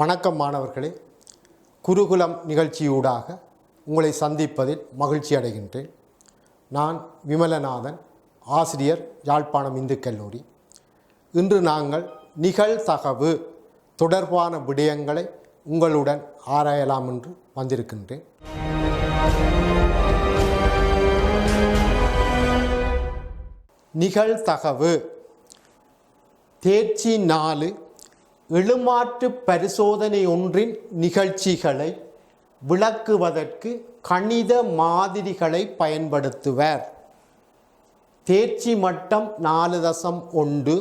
வணக்கம் மாணவர்களே, குருகுலம் நிகழ்ச்சியூடாக உங்களை சந்திப்பதில் மகிழ்ச்சி அடைகின்றேன். நான் விமலநாதன், ஆசிரியர், யாழ்ப்பாணம் இந்து கல்லூரி. இன்று நாங்கள் நிகழ்தகவு தொடர்பான விடயங்களை உங்களுடன் ஆராயலாம் என்று வந்திருக்கின்றேன். நிகழ்தகவு தேர்ச்சி 4 எழுமாற்று பரிசோதனை ஒன்றின் நிகழ்ச்சிகளை விளக்குவதற்கு கணித மாதிரிகளை பயன்படுத்துவர். தேர்ச்சி மட்டம் 4.1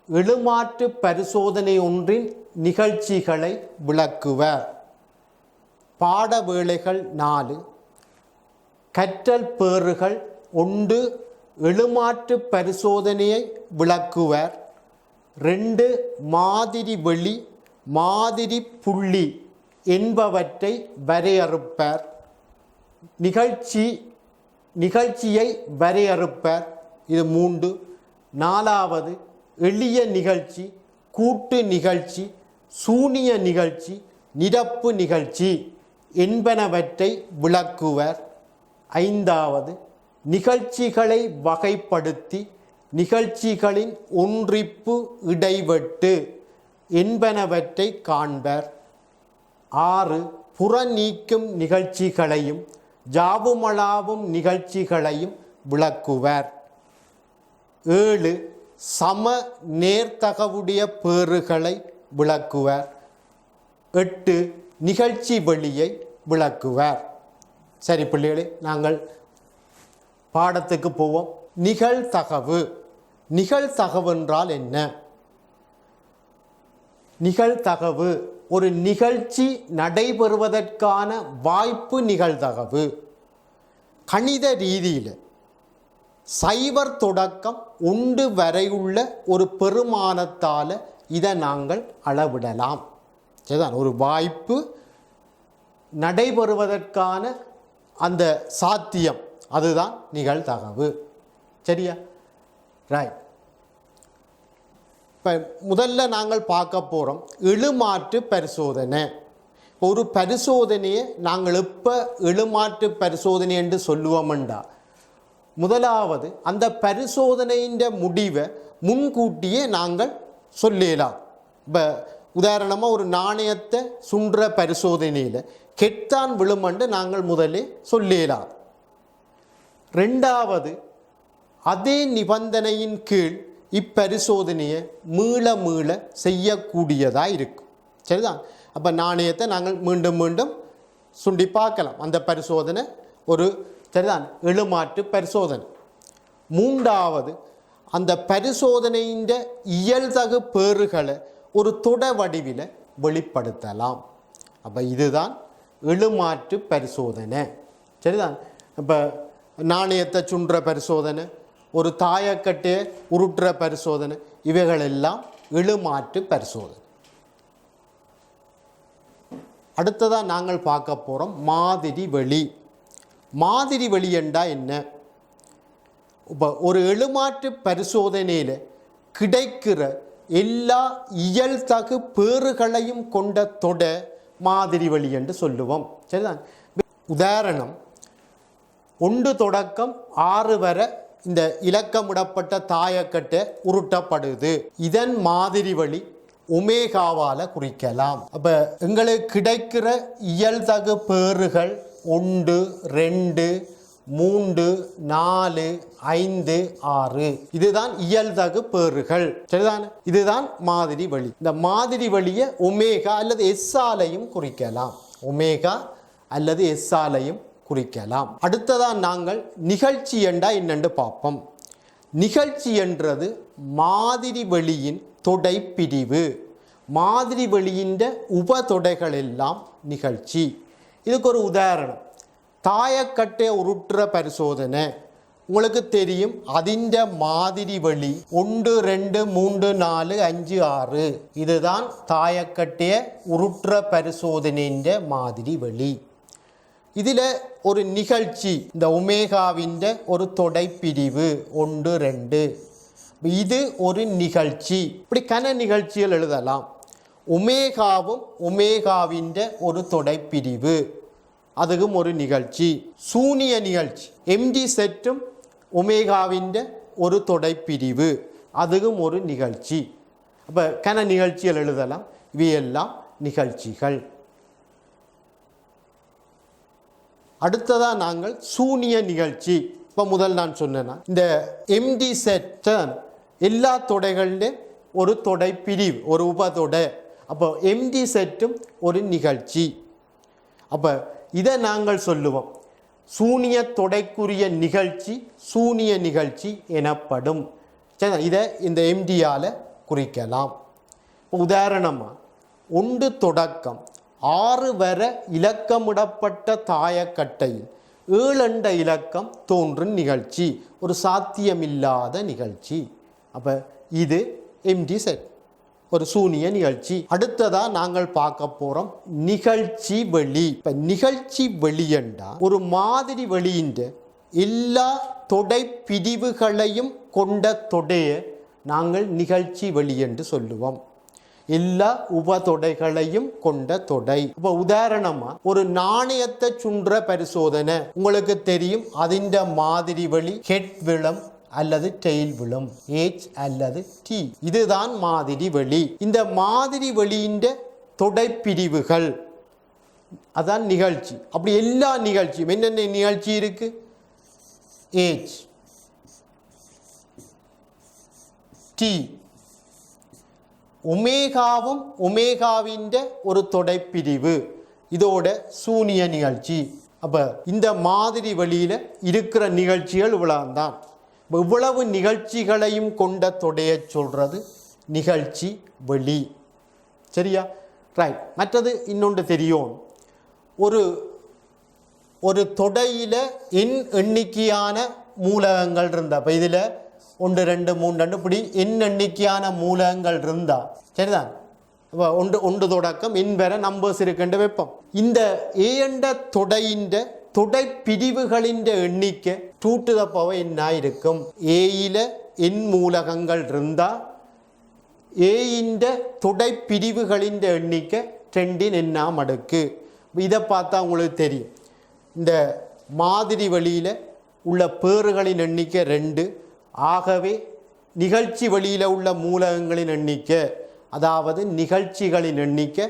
எழுமாற்று பரிசோதனை ஒன்றின் நிகழ்ச்சிகளை விளக்குவர். பாட வேளைகள் 4 கற்றல் பேறுகள் 1 எழுமாற்று பரிசோதனையை விளக்குவர். 2 மாதிரி வெளி, மாதிரி புள்ளி என்பவற்றை வரையறுப்பர். நிகழ்ச்சியை வரையறுப்பர். இது 3. 4வது எளிய நிகழ்ச்சி, கூட்டு நிகழ்ச்சி, சூனிய நிகழ்ச்சி, நிரப்பு நிகழ்ச்சி என்பனவற்றை விளக்குவர். 5வது நிகழ்ச்சிகளை வகைப்படுத்தி நிகழ்ச்சிகளின் ஒன்றிப்பு, இடைவெட்டு என்பனவற்றை காண்பர். 6 புறநீக்கும் நிகழ்ச்சிகளையும் ஜாவுமளாவும் நிகழ்ச்சிகளையும் விளக்குவர். 7 சம நேர்த்தகவுடைய பேறுகளை விளக்குவர். 8 நிகழ்ச்சி வெளியை விளக்குவர். சரி பிள்ளைகளே, நாங்கள் பாடத்துக்கு போவோம். நிகழ்தகவு என்றால் என்ன? நிகழ்தகவு ஒரு நிகழ்ச்சி நடைபெறுவதற்கான வாய்ப்பு நிகழ்தகவு. கணித ரீதியில் 0 தொடக்கம் 1 வரையுள்ள ஒரு பெருமானத்தால் இதை நாங்கள் அளவிடலாம். சரிதான், ஒரு வாய்ப்பு நடைபெறுவதற்கான அந்த சாத்தியம், அதுதான் நிகழ்தகவு. சரியா? ரைட். இப்போ முதல்ல நாங்கள் பார்க்க போகிறோம் எழுமாற்று பரிசோதனை. ஒரு பரிசோதனையை நாங்கள் எப்போ எழுமாற்று பரிசோதனை என்று சொல்லுவோம்டா, முதலாவது அந்த பரிசோதனையின் முடிவை முன்கூட்டியே நாங்கள் சொல்லலாம். இப்போ உதாரணமாக ஒரு நாணயத்தை சுன்ற பரிசோதனையில் கெட்டான் விழுமண்டு நாங்கள் முதலே சொல்லலாம். 2வது அதே நிபந்தனையின் கீழ் இப்பரிசோதனையை மீள செய்யக்கூடியதாக இருக்கும். சரிதான். அப்போ நாணயத்தை நாங்கள் மீண்டும் சுண்டி பார்க்கலாம். அந்த பரிசோதனை ஒரு சரிதான் எழுமாற்று பரிசோதனை. 3வது அந்த பரிசோதனையின் இயல்தகு பேறுகளை ஒரு தொட வடிவில் வெளிப்படுத்தலாம். அப்போ இதுதான் எழுமாற்று பரிசோதனை. சரிதான். இப்போ நாணயத்தை சுன்ற பரிசோதனை, ஒரு தாயக்கட்டையை உருட்டுற பரிசோதனை, இவைகளெல்லாம் எழுமாற்று பரிசோதனை. அடுத்ததாக நாங்கள் பார்க்க போகிறோம் மாதிரி வெளி. மாதிரி வெளி என்றா என்ன? இப்போ ஒரு எழுமாற்று பரிசோதனையில் கிடைக்கிற எல்லா இயல்தகு பேறுகளையும் கொண்ட தொட மாதிரி வெளி என்று சொல்லுவோம். சரிதான். உதாரணம் 1 தொடக்கம் 6 வரை இந்த இலக்கமிடப்பட்ட தாயக்கட்டை உருட்டப்படுது. இதன் மாதிரி வழி ஒமேகாவால் குறிக்கலாம். அப்போ எங்களுக்கு கிடைக்கிற இயல்தகு பேறுகள் 1, 2, 3, 4, 5, 6 இதுதான் இயல்தகு பேறுகள். சரிதான். இதுதான் மாதிரி வழி. இந்த மாதிரி வழியை ஒமேகா அல்லது எஸ்ஸாலையும் குறிக்கலாம். ஒமேகா அல்லது எஸ்ஸாலையும் குறிக்கலாம். அடுத்ததான் நாங்கள் நிகழ்ச்சி என்றா என்னென்று பார்ப்போம். நிகழ்ச்சி என்றது மாதிரி வெளியின் தொடை பிரிவு. மாதிரி வெளியின் உபதொடைகள் எல்லாம் நிகழ்ச்சி. இதுக்கு ஒரு உதாரணம், தாயக்கட்டை உருட்டுற பரிசோதனை. உங்களுக்கு தெரியும், அதிண்ட மாதிரி வெளி 1, 2, 3, 4, 5, 6 இதுதான் தாயக்கட்டையை உருட்டுற பரிசோதனையின் மாதிரி வெளி. இதில் ஒரு நிகழ்ச்சி, இந்த ஒமேகாவின் ஒரு தொடை பிரிவு 1, 2 இது ஒரு நிகழ்ச்சி. இப்படி கன நிகழ்ச்சிகள் எழுதலாம். ஒமேகாவும் ஒமேகாவிൻ്റെ ஒரு தொடைப்பிரிவு, அதுவும் ஒரு நிகழ்ச்சி. சூனிய நிகழ்ச்சி எம்டி செட்டும் ஒமேகாவிൻ്റെ ஒரு தொடைப்பிரிவு, அதுவும் ஒரு நிகழ்ச்சி. அப்போ கன நிகழ்ச்சிகள் எழுதலாம். இவையெல்லாம் நிகழ்ச்சிகள். அடுத்ததாக நாங்கள் சூனிய நிகழ்ச்சி. இப்போ முதல் நான் சொன்னேன்னா இந்த எம்டி செட் எல்லா தொடைகளிலே ஒரு தொடை பிரிவு, ஒரு உபதொடை. அப்போ எம்டி செட்டும் ஒரு நிகழ்ச்சி. அப்போ இதை நாங்கள் சொல்லுவோம் சூனிய தொடைக்குரிய நிகழ்ச்சி, சூனிய நிகழ்ச்சி எனப்படும். சரி, இதை இந்த எம்டியால் குறிக்கலாம். உதாரணமாக 1 தொடக்கம் 6 வரை இலக்கமிடப்பட்ட தாயக்கட்டையில் 7 என்ற இலக்கம் தோன்றும் நிகழ்ச்சி, ஒரு சாத்தியமில்லாத நிகழ்ச்சி. அப்போ இது எம்டி செட், ஒரு சூனிய நிகழ்ச்சி. அடுத்ததாக நாங்கள் பார்க்க போகிறோம் நிகழ்ச்சி வெளி. இப்போ நிகழ்ச்சி வெளி என்றால் ஒரு மாதிரி வெளியின் எல்லா தொடை பிரிவுகளையும் கொண்ட தொடையை நாங்கள் நிகழ்ச்சி வெளி என்று சொல்லுவோம். எல்லா உபதொடைகளையும் கொண்ட தொடை. இப்போ உதாரணமாக ஒரு நாணயத்தை சுன்ற பரிசோதனை உங்களுக்கு தெரியும். அதிண்ட மாதிரி வெளி ஹெட் விளம் அல்லது டெயில் விழும், H அல்லது T. இதுதான் மாதிரி வெளி. இந்த மாதிரி வெளியின் தொடைப்பிரிவுகள் அதான் நிகழ்ச்சி. அப்படி எல்லா நிகழ்ச்சியும் என்னென்ன நிகழ்ச்சி இருக்கு? H, T, ஒமேகாவும் ஒமேகாவின் ஒரு தொடைப்பிரிவு, இதோட சூனிய நிகழ்ச்சி. அப்போ இந்த மாதிரி வெளியில் இருக்கிற நிகழ்ச்சிகள் இவ்வளவுதான். இவ்வளவு நிகழ்ச்சிகளையும் கொண்ட தொடையை சொல்கிறது நிகழ்ச்சி வெளி. சரியா? ரைட். மற்றது இன்னொன்று தெரியும். ஒரு தொடையில் எண்ணிக்கையான மூலகங்கள் இருந்தால், இப்போ இதில் 1 2 3 2 இப்படி எண்ணிக்கையான மூலகங்கள் இருந்தால் சரிதான். இப்போ ஒன்று தொடக்கம் வரை நம்பர்ஸ் இருக்குன்ற வைப்போம். இந்த ஏ என்ற தொடையின் தொடை பிரிவுகளின் எண்ணிக்கை 2 to the power என்ன இருக்கும்? ஏயில் எண் மூலகங்கள் இருந்தால் ஏயின் தொடை பிரிவுகளின் எண்ணிக்கை 2 எண்ணாம் அடுக்கு. இதை பார்த்தா உங்களுக்கு தெரியும். இந்த மாதிரி வழியில் உள்ள பேறுகளின் எண்ணிக்கை 2. ஆகவே நிகழ்ச்சி வழியில் உள்ள மூலகங்களின் எண்ணிக்கை, அதாவது நிகழ்ச்சிகளின் எண்ணிக்கை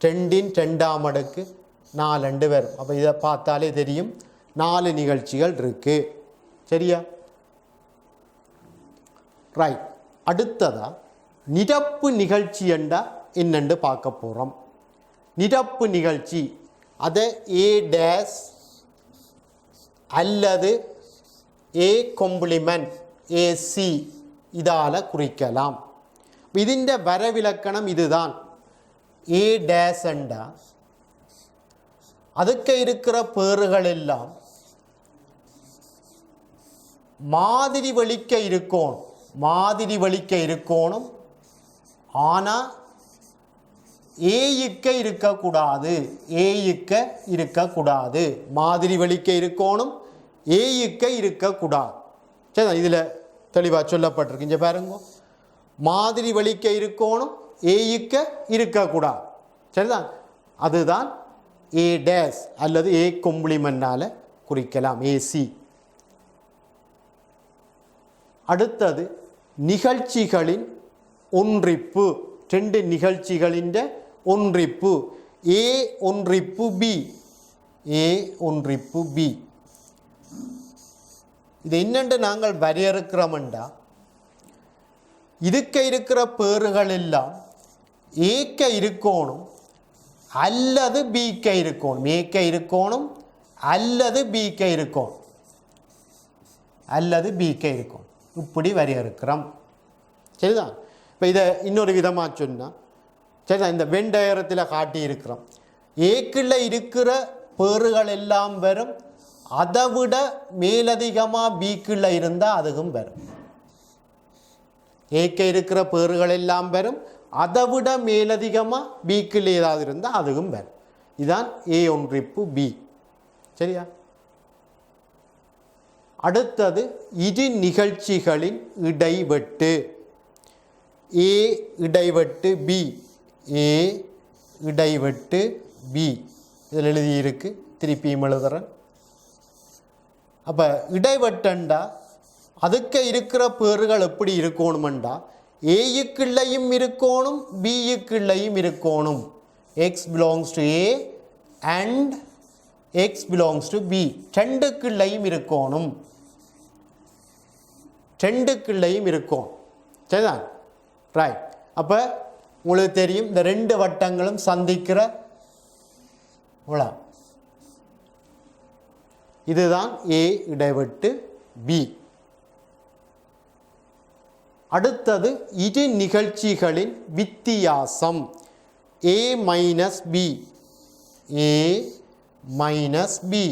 2 2ஆம் அடுக்கு 4 வரும். அப்போ இதை பார்த்தாலே தெரியும் 4 நிகழ்ச்சிகள் இருக்கு. சரியா? ரைட். அடுத்ததா நிரப்பு நிகழ்ச்சி என்றா என்னென்று பார்க்க போகிறோம். நிரப்பு நிகழ்ச்சி அதை ஏ டேஸ் அல்லது ஏ காம்ப்ளிமெண்ட் ஏசி இதால் குறிக்கலாம். இதின் வரவிலக்கணம் இதுதான். ஏ டேஸ் என்றா அதுக்கு இருக்கிற பேறுகள் எல்லாம் மாதிரி வலிக்க இருக்கணும், மாதிரி வலிக்க இருக்கணும். ஆனால் ஏயுக்க இருக்கக்கூடாது, ஏயுக்க இருக்கக்கூடாது. மாதிரி வலிக்க இருக்கணும், ஏயுக்க இருக்கக்கூடாது. சரி, இதில் தெளிவாக சொல்லப்பட்டிருக்கு. இங்கே பாருங்க, மாதிரி வலிக்க இருக்கணும், ஏயுக்க இருக்கக்கூடாது. சரிதான்? அதுதான் ஏ டேஸ் அல்லது ஏ காம்ப்ளிமெண்டால் குறிக்கலாம், ஏசி. அடுத்தது நிகழ்ச்சிகளின் ஒன்றிப்பு. 2 நிகழ்ச்சிகளின் ஒன்றிப்பு. ஏ ஒன்றிப்பு பி, ஏ ஒன்றிப்பு பி. இது என்னென்று நாங்கள் வரையறுக்கிறோம்டா, இதுக்க இருக்கிற பேறுகள் எல்லாம் ஏக்க இருக்கணும் அல்லது பிக்க இருக்கணும், ஏக்க இருக்கணும் அல்லது பிக்க இருக்கணும், அல்லது பிக்க இருக்கணும். இப்படி வரையறுக்கிறோம். சரிதான்? இப்போ இதை இன்னொரு விதமாக சொன்னால் சரிதான், இந்த வெண்டயரத்தில் காட்டி இருக்கிறோம். ஏக்கில் இருக்கிற பேறுகள் எல்லாம் வரும், அதை விட மேலதிகமாக பிக்கில் இருந்தால் அதுவும் வரும். ஏக்க இருக்கிற பேறுகள் எல்லாம் வரும், அதை விட மேலதிகமாக பிக்கில் ஏதாவது இருந்தால் அதுவும் வரும். இதுதான் ஏ ஒன்றிப்பு பி. சரியா? அடுத்தது இரு நிகழ்ச்சிகளின் இடைவெட்டு. ஏ இடைவெட்டு பி, ஏ இடைவெட்டு பி இதில் எழுதியிருக்கு, திருப்பியும் எழுதுறேன். அப்போ இடைவெட்டண்டா அதுக்கு இருக்கிற பேர்கள் எப்படி இருக்கணுமெண்டா ஏயுக்குள்ளையும் இருக்கணும் பியுக்குள்ளையும் இருக்கணும். X belongs to A and X belongs to B ரெண்டுக்குள்ளையும் இருக்கணும், ரெண்டுக்குள்ளையும் இருக்கும். சரிதான், ரைட். அப்போ உங்களுக்கு தெரியும் இந்த ரெண்டு வட்டங்களும் சந்திக்கிற இதுதான் ஏ இடைவெட்டு பி. அடுத்தது இரு நிகழ்ச்சிகளின் வித்தியாசம் ஏ மைனஸ் பி, ஏ மைனஸ் பி.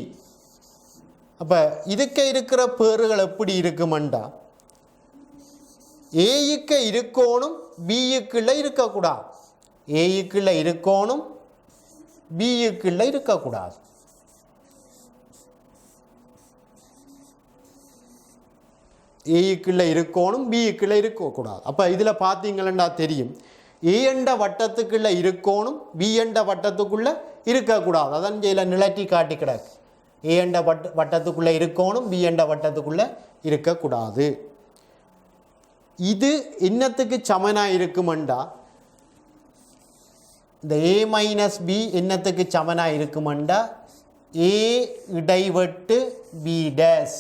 அப்போ இதுக்கு இருக்கிற பேர்கள் எப்படி இருக்குமெண்டா ஏயுக்கு இருக்கணும் பியுக்குள்ள இருக்கக்கூடாது, ஏயுக்குள்ள இருக்கணும் பியுக்குள்ள இருக்கக்கூடாது. ஏயுக்குள்ள இருக்கணும் பியுக்குள்ள இருக்கக்கூடாது. அப்போ இதில் பார்த்தீங்களா தெரியும் ஏ என்ற வட்டத்துக்குள்ள இருக்கணும் பி என்ற வட்டத்துக்குள்ள இருக்கக்கூடாது. அதான் இதில் நிலட்டி காட்டி கிடக்கு. ஏ என்ற வட்டத்துக்குள்ள இருக்கணும் பி என்ற வட்டத்துக்குள்ள இருக்கக்கூடாது. இது என்னத்துக்கு சமனாக இருக்குமெண்டா இந்த ஏ மைனஸ் பி என்னத்துக்கு சமனாக இருக்குமெண்டா ஏ இடைவெட்டு பி டேஸ்.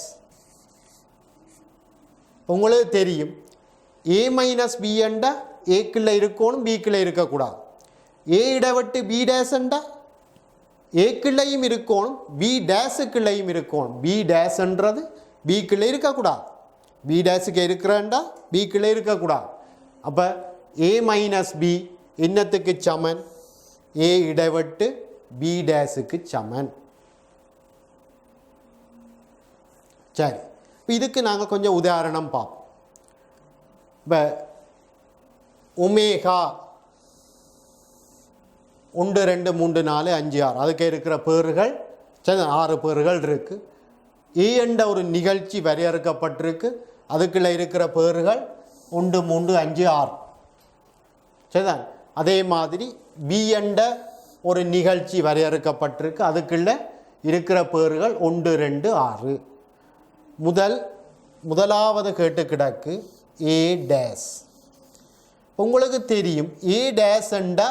உங்களுக்கு தெரியும் ஏ மைனஸ் பி என்றா ஏக்குள்ள இருக்கணும் பிக்குள்ள இருக்கக்கூடாது. ஏ இடைவெட்டு பி டேஸ்ண்டா ஏக்குள்ளையும் இருக்கணும் பி டேஸுக்குள்ளையும் இருக்கணும். பி டேஸ்ன்றது பிக்குள்ள இருக்கக்கூடாது, பி டேஸுக்கு இருக்கிறாண்டா பிக்குள்ள இருக்கக்கூடாது. அப்போ ஏ மைனஸ் பி என்னத்துக்கு சமன் ஏ இடைவெட்டு பி டேஸுக்கு சமன். சரி, இதுக்கு நாங்கள் கொஞ்சம் உதாரணம் பார்ப்போம். இப்போ ஒமேகா 1 2 3 4 5 6 அதுக்கு இருக்கிற பேர்கள் சரி 6 பேர்கள் இருக்குது. ஏ என்ற ஒரு நிகழ்ச்சி வரையறுக்கப்பட்டிருக்கு, அதுக்குள்ள இருக்கிற பேர்கள் 1 3 5 6 சரிதான். அதே மாதிரி பி என்ற ஒரு நிகழ்ச்சி வரையறுக்கப்பட்டிருக்கு, அதுக்குள்ள இருக்கிற பேர்கள் 1 2 6. முதலாவது கேட்டு கிடக்கு ஏ டேஸ். உங்களுக்கு தெரியும் ஏ டேஸ் என்றா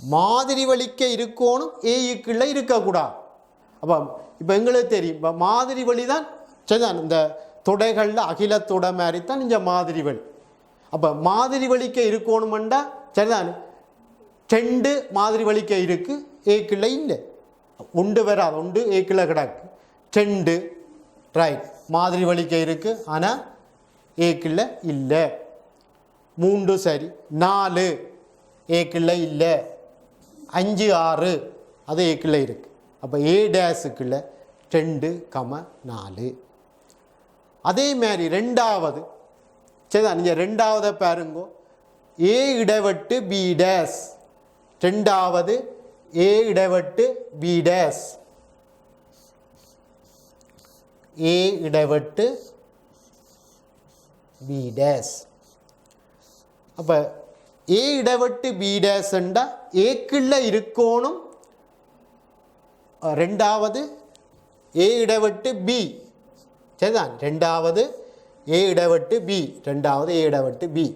மாதிரி வலிக்க இருக்கணும் ஏயுக்குள்ள இருக்கக்கூடாது. அப்போ இப்போ எங்களுக்கு தெரியும் இப்போ மாதிரி வழி தான் சரிதான், இந்த தொடைகளில் அகிலத்தொடை மாதிரி தான் இந்த மாதிரி வழி. அப்போ மாதிரி வலிக்க இருக்கணுமெண்டா சரிதான் 2 மாதிரி வலிக்க இருக்குது ஏக்குள்ள இல்லை, 1 வராது, 1 ஏக்குள்ள கிடக்கு 2 ரைட் மாதிரி வலிக்க இருக்குது ஆனால் ஏக்குள்ள இல்லை. 3 சரி, 4 ஏக்குள்ள இல்லை, 5 6 அது ஏக்குள்ள இருக்குது. அப்போ ஏ டேஸுக்குள்ள 2, 4. அதே மாதிரி ரெண்டாவது சரிதான், நீங்கள் ரெண்டாவதை பாருங்கோ ஏ இடைவெட்டு பி டேஸ், ரெண்டாவது ஏ இடைவெட்டு பி டேஸ், ஏ இடைவெட்டு பி டேஸ். அப்போ ஏ இடைவெட்டு பி டேஸ்ண்டா ஏக்குள்ள இருக்கணும், ரெண்டாவது ஏ இடைவெட்டு பி சரிதான், ரெண்டாவது ஏ இடைவெட்டு பி, ரெண்டாவது ஏ இடைவெட்டு பி,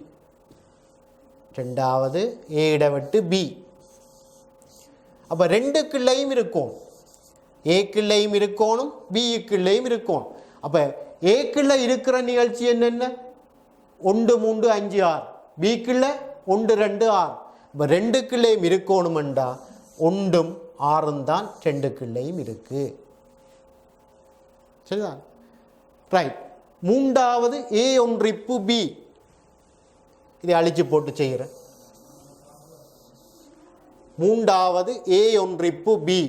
ரெண்டாவது ஏ இடைவெட்டு பி. அப்போ ரெண்டுக்குள்ளையும் இருக்கும், ஏக்குள்ளையும் இருக்கணும் பிக்குள்ளையும் இருக்கணும். அப்போ ஏக்குள்ள இருக்கிற நிகழ்ச்சி என்னென்ன 1 3 5 6, பிக்குள்ள 1 2 6. இப்போ ரெண்டுக்குள்ளையும் இருக்கணுமெண்டா 1 6 தான் ரெண்டுக்குள்ளையும் இருக்கு சரிதான், ரைட். மூன்றாவது ஏ ஒன்றிப்பு பி, இதை அழிச்சு போட்டு செய்கிறேன். மூன்றாவது ஏ ஒன்றிப்பு பி,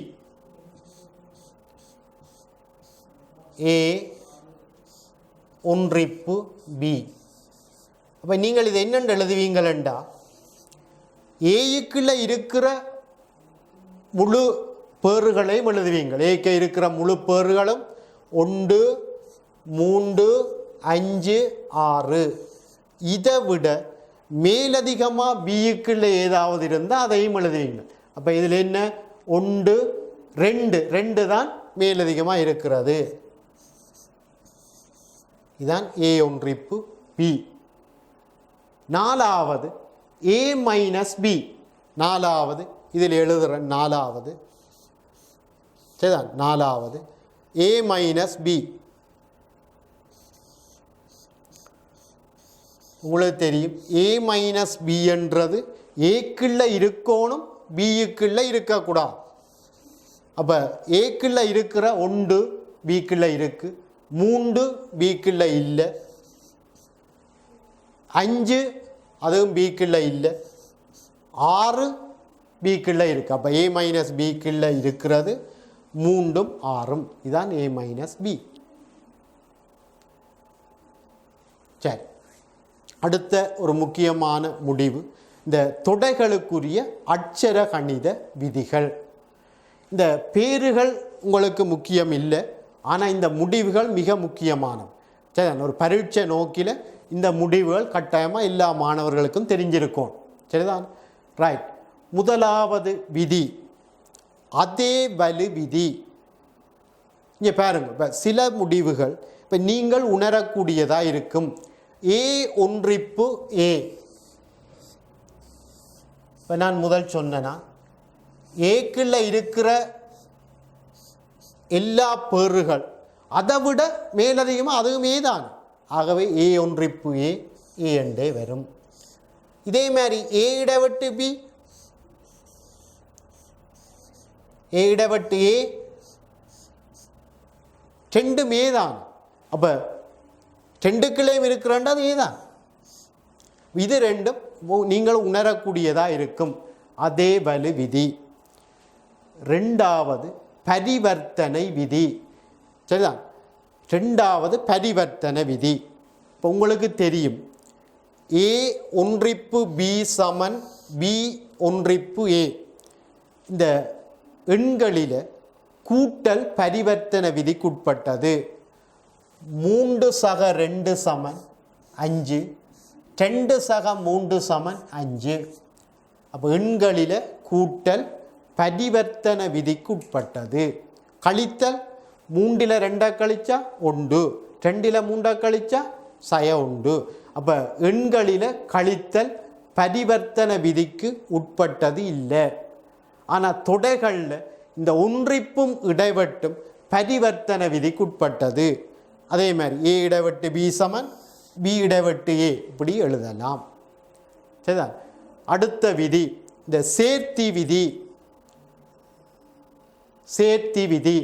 ஏ ஒன்றிப்பு பி. அப்போ நீங்கள் இது என்னென்று எழுதுவீங்களா ஏயுக்குள்ள இருக்கிற முழு பேறுகளையும் எழுதுவீங்கள். ஏக்கு இருக்கிற முழு பேறுகளும் 1 3 5 6. இதை விட மேலதிகமாக பிக்குள்ள ஏதாவது இருந்தால் அதையும் எழுதுவீங்க. அப்போ இதில் என்ன, 1 2 தான் மேலதிகமாக இருக்கிறது. இதான் ஏ ஒன்றிப்பு பி. நாலாவது ஏ மைனஸ் பி. நாலாவது இதில் எழுதுகிற நாலாவது சரிதான். நாலாவது ஏ மைனஸ் பி. உங்களுக்கு தெரியும் ஏ மைனஸ் பி என்றது ஏக்குள்ள இருக்கணும், பிக்குள்ள இருக்கக்கூடாது. அப்போ ஏக்குள்ள இருக்கிற 1 பிக்குள்ள இருக்கு, 3 பிக்குள்ள இல்லை, 5 அதுவும் பிக்குள்ள இல்லை, 6 பிக்குள்ள இருக்கு. அப்போ ஏ மைனஸ் பிக்குள்ள இருக்கிறது 3 6. இதுதான் ஏ மைனஸ் பி. சரி, அடுத்த ஒரு முக்கியமான முடிவு இந்த தொடைகளுக்குரிய அட்சர கணித விதிகள். இந்த பேறுகள் உங்களுக்கு முக்கியம் இல்லை, ஆனால் இந்த முடிவுகள் மிக முக்கியமானது. சரிதான். ஒரு பரீட்சை நோக்கில் இந்த முடிவுகள் கட்டாயமாக எல்லா மாணவர்களுக்கும் தெரிஞ்சிருக்கும். சரிதான். ரைட். முதலாவது விதி அதே வலு விதி. இங்கே பாருங்க, இப்போ சில முடிவுகள் இப்போ நீங்கள் உணரக்கூடியதாக இருக்கும். ஏ ஒன்றிப்பு ஏ. இப்போ நான் முதல் சொன்னேன்னா ஏக்குள்ள இருக்கிற எல்லா பேறுகள் அதை விட மேலதிகமாக அதுவுமே தான். ஆகவே ஏ ஒன்றிப்பு ஏ என்றே வரும். இதே மாதிரி ஏ இடவட்டு பி, ஏ இடவட்டு ஏ ரெண்டுமே தான். அப்போ ரெண்டுக்குள்ளேயும் இருக்கிறாண்டா அது ஏதான். இது ரெண்டும் நீங்கள் உணரக்கூடியதாக இருக்கும். அதே வலு விதி. ரெண்டாவது பரிவர்த்தனை விதி. சரிதான். ரெண்டாவது பரிவர்த்தனை விதி. இப்போ உங்களுக்கு தெரியும் ஏ ஒன்றிப்பு பி சமன் பி ஒன்றிப்பு ஏ. இந்த எண்களில் கூட்டல் பரிவர்த்தனை விதிக்குட்பட்டது. 3 சக 2 சமன் 5, 2 சக 3 சமன் 5. அப்போ எண்களில் கூட்டல் பரிவர்த்தனை விதிக்குட்பட்டது. கழித்தல் 3ல் 2 கழிச்சா 1, 2ல் 3 கழிச்சா 1. அப்போ எண்களில் கழித்தல் பரிவர்த்தனை விதிக்கு உட்பட்டது இல்லை. ஆனால் தொடைகளில் இந்த ஒன்றிப்பும் இடைவெட்டும் பரிவர்த்தனை விதிக்குட்பட்டது. அதே மாதிரி ஏ இடைவெட்டு பி சமன் பி இடைவெட்டு ஏ இப்படி எழுதலாம். சரிதான். அடுத்த விதி இந்த சேர்த்தி விதி. சேர்த்தி விதி.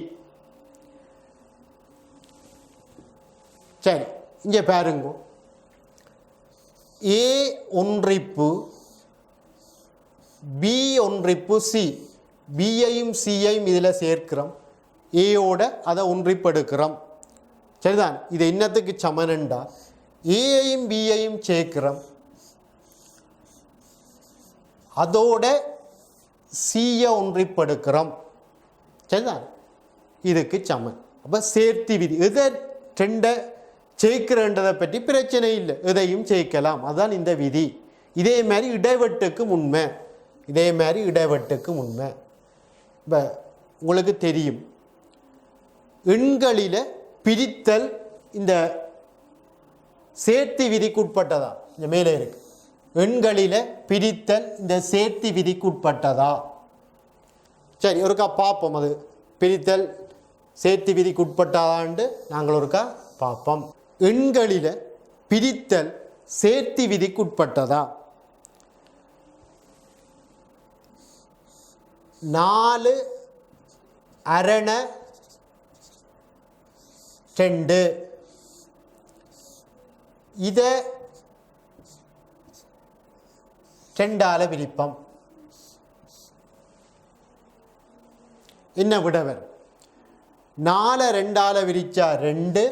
சரி, இங்கே பாருங்க, ஏ ஒன்றிப்பு பி ஒன்றிப்பு சி. பியையும் சியையும் இதில் சேர்க்கிறோம், ஏயோட அதை ஒன்றிப்பு எடுக்கிறோம். சரிதான். இது என்னத்துக்கு சமனண்டா ஏயையும் பியையும் சேர்க்கிறோம், அதோட சியை ஒன்றிப்பு எடுக்கிறோம். சரிதான். இதுக்கு சமன். அப்போ சேர்த்தி விதி. எதை ரெண்டை சேர்க்கிறன்றதை பற்றி பிரச்சனை இல்லை, எதையும் சேர்க்கலாம். அதுதான் இந்த விதி. இதே மாதிரி இடைவெட்டுக்கு உண்மை. இதே மாதிரி இடைவெட்டுக்கு உண்மை. இப்போ உங்களுக்கு தெரியும் எண்களில் பிரித்தல் இந்த சேர்த்தி விதிக்குட்பட்டதா? இந்த மேலே இருக்கு. எண்களில் பிரித்தல் இந்த சேர்த்தி விதிக்குட்பட்டதா? சரி, ஒருக்கா பார்ப்போம். அது பிரித்தல் சேர்த்தி விதிக்குட்பட்டதாண்டு நாங்கள் ஒருக்கா பார்ப்போம். எண்களில் பிரித்தல் சேர்த்தி விதிக்குட்பட்டதா? 4 அரண 2. இதை 2ஆல் பிரிப்போம். என்ன விடவர்? 4 2ஆல் விரிச்சா 2,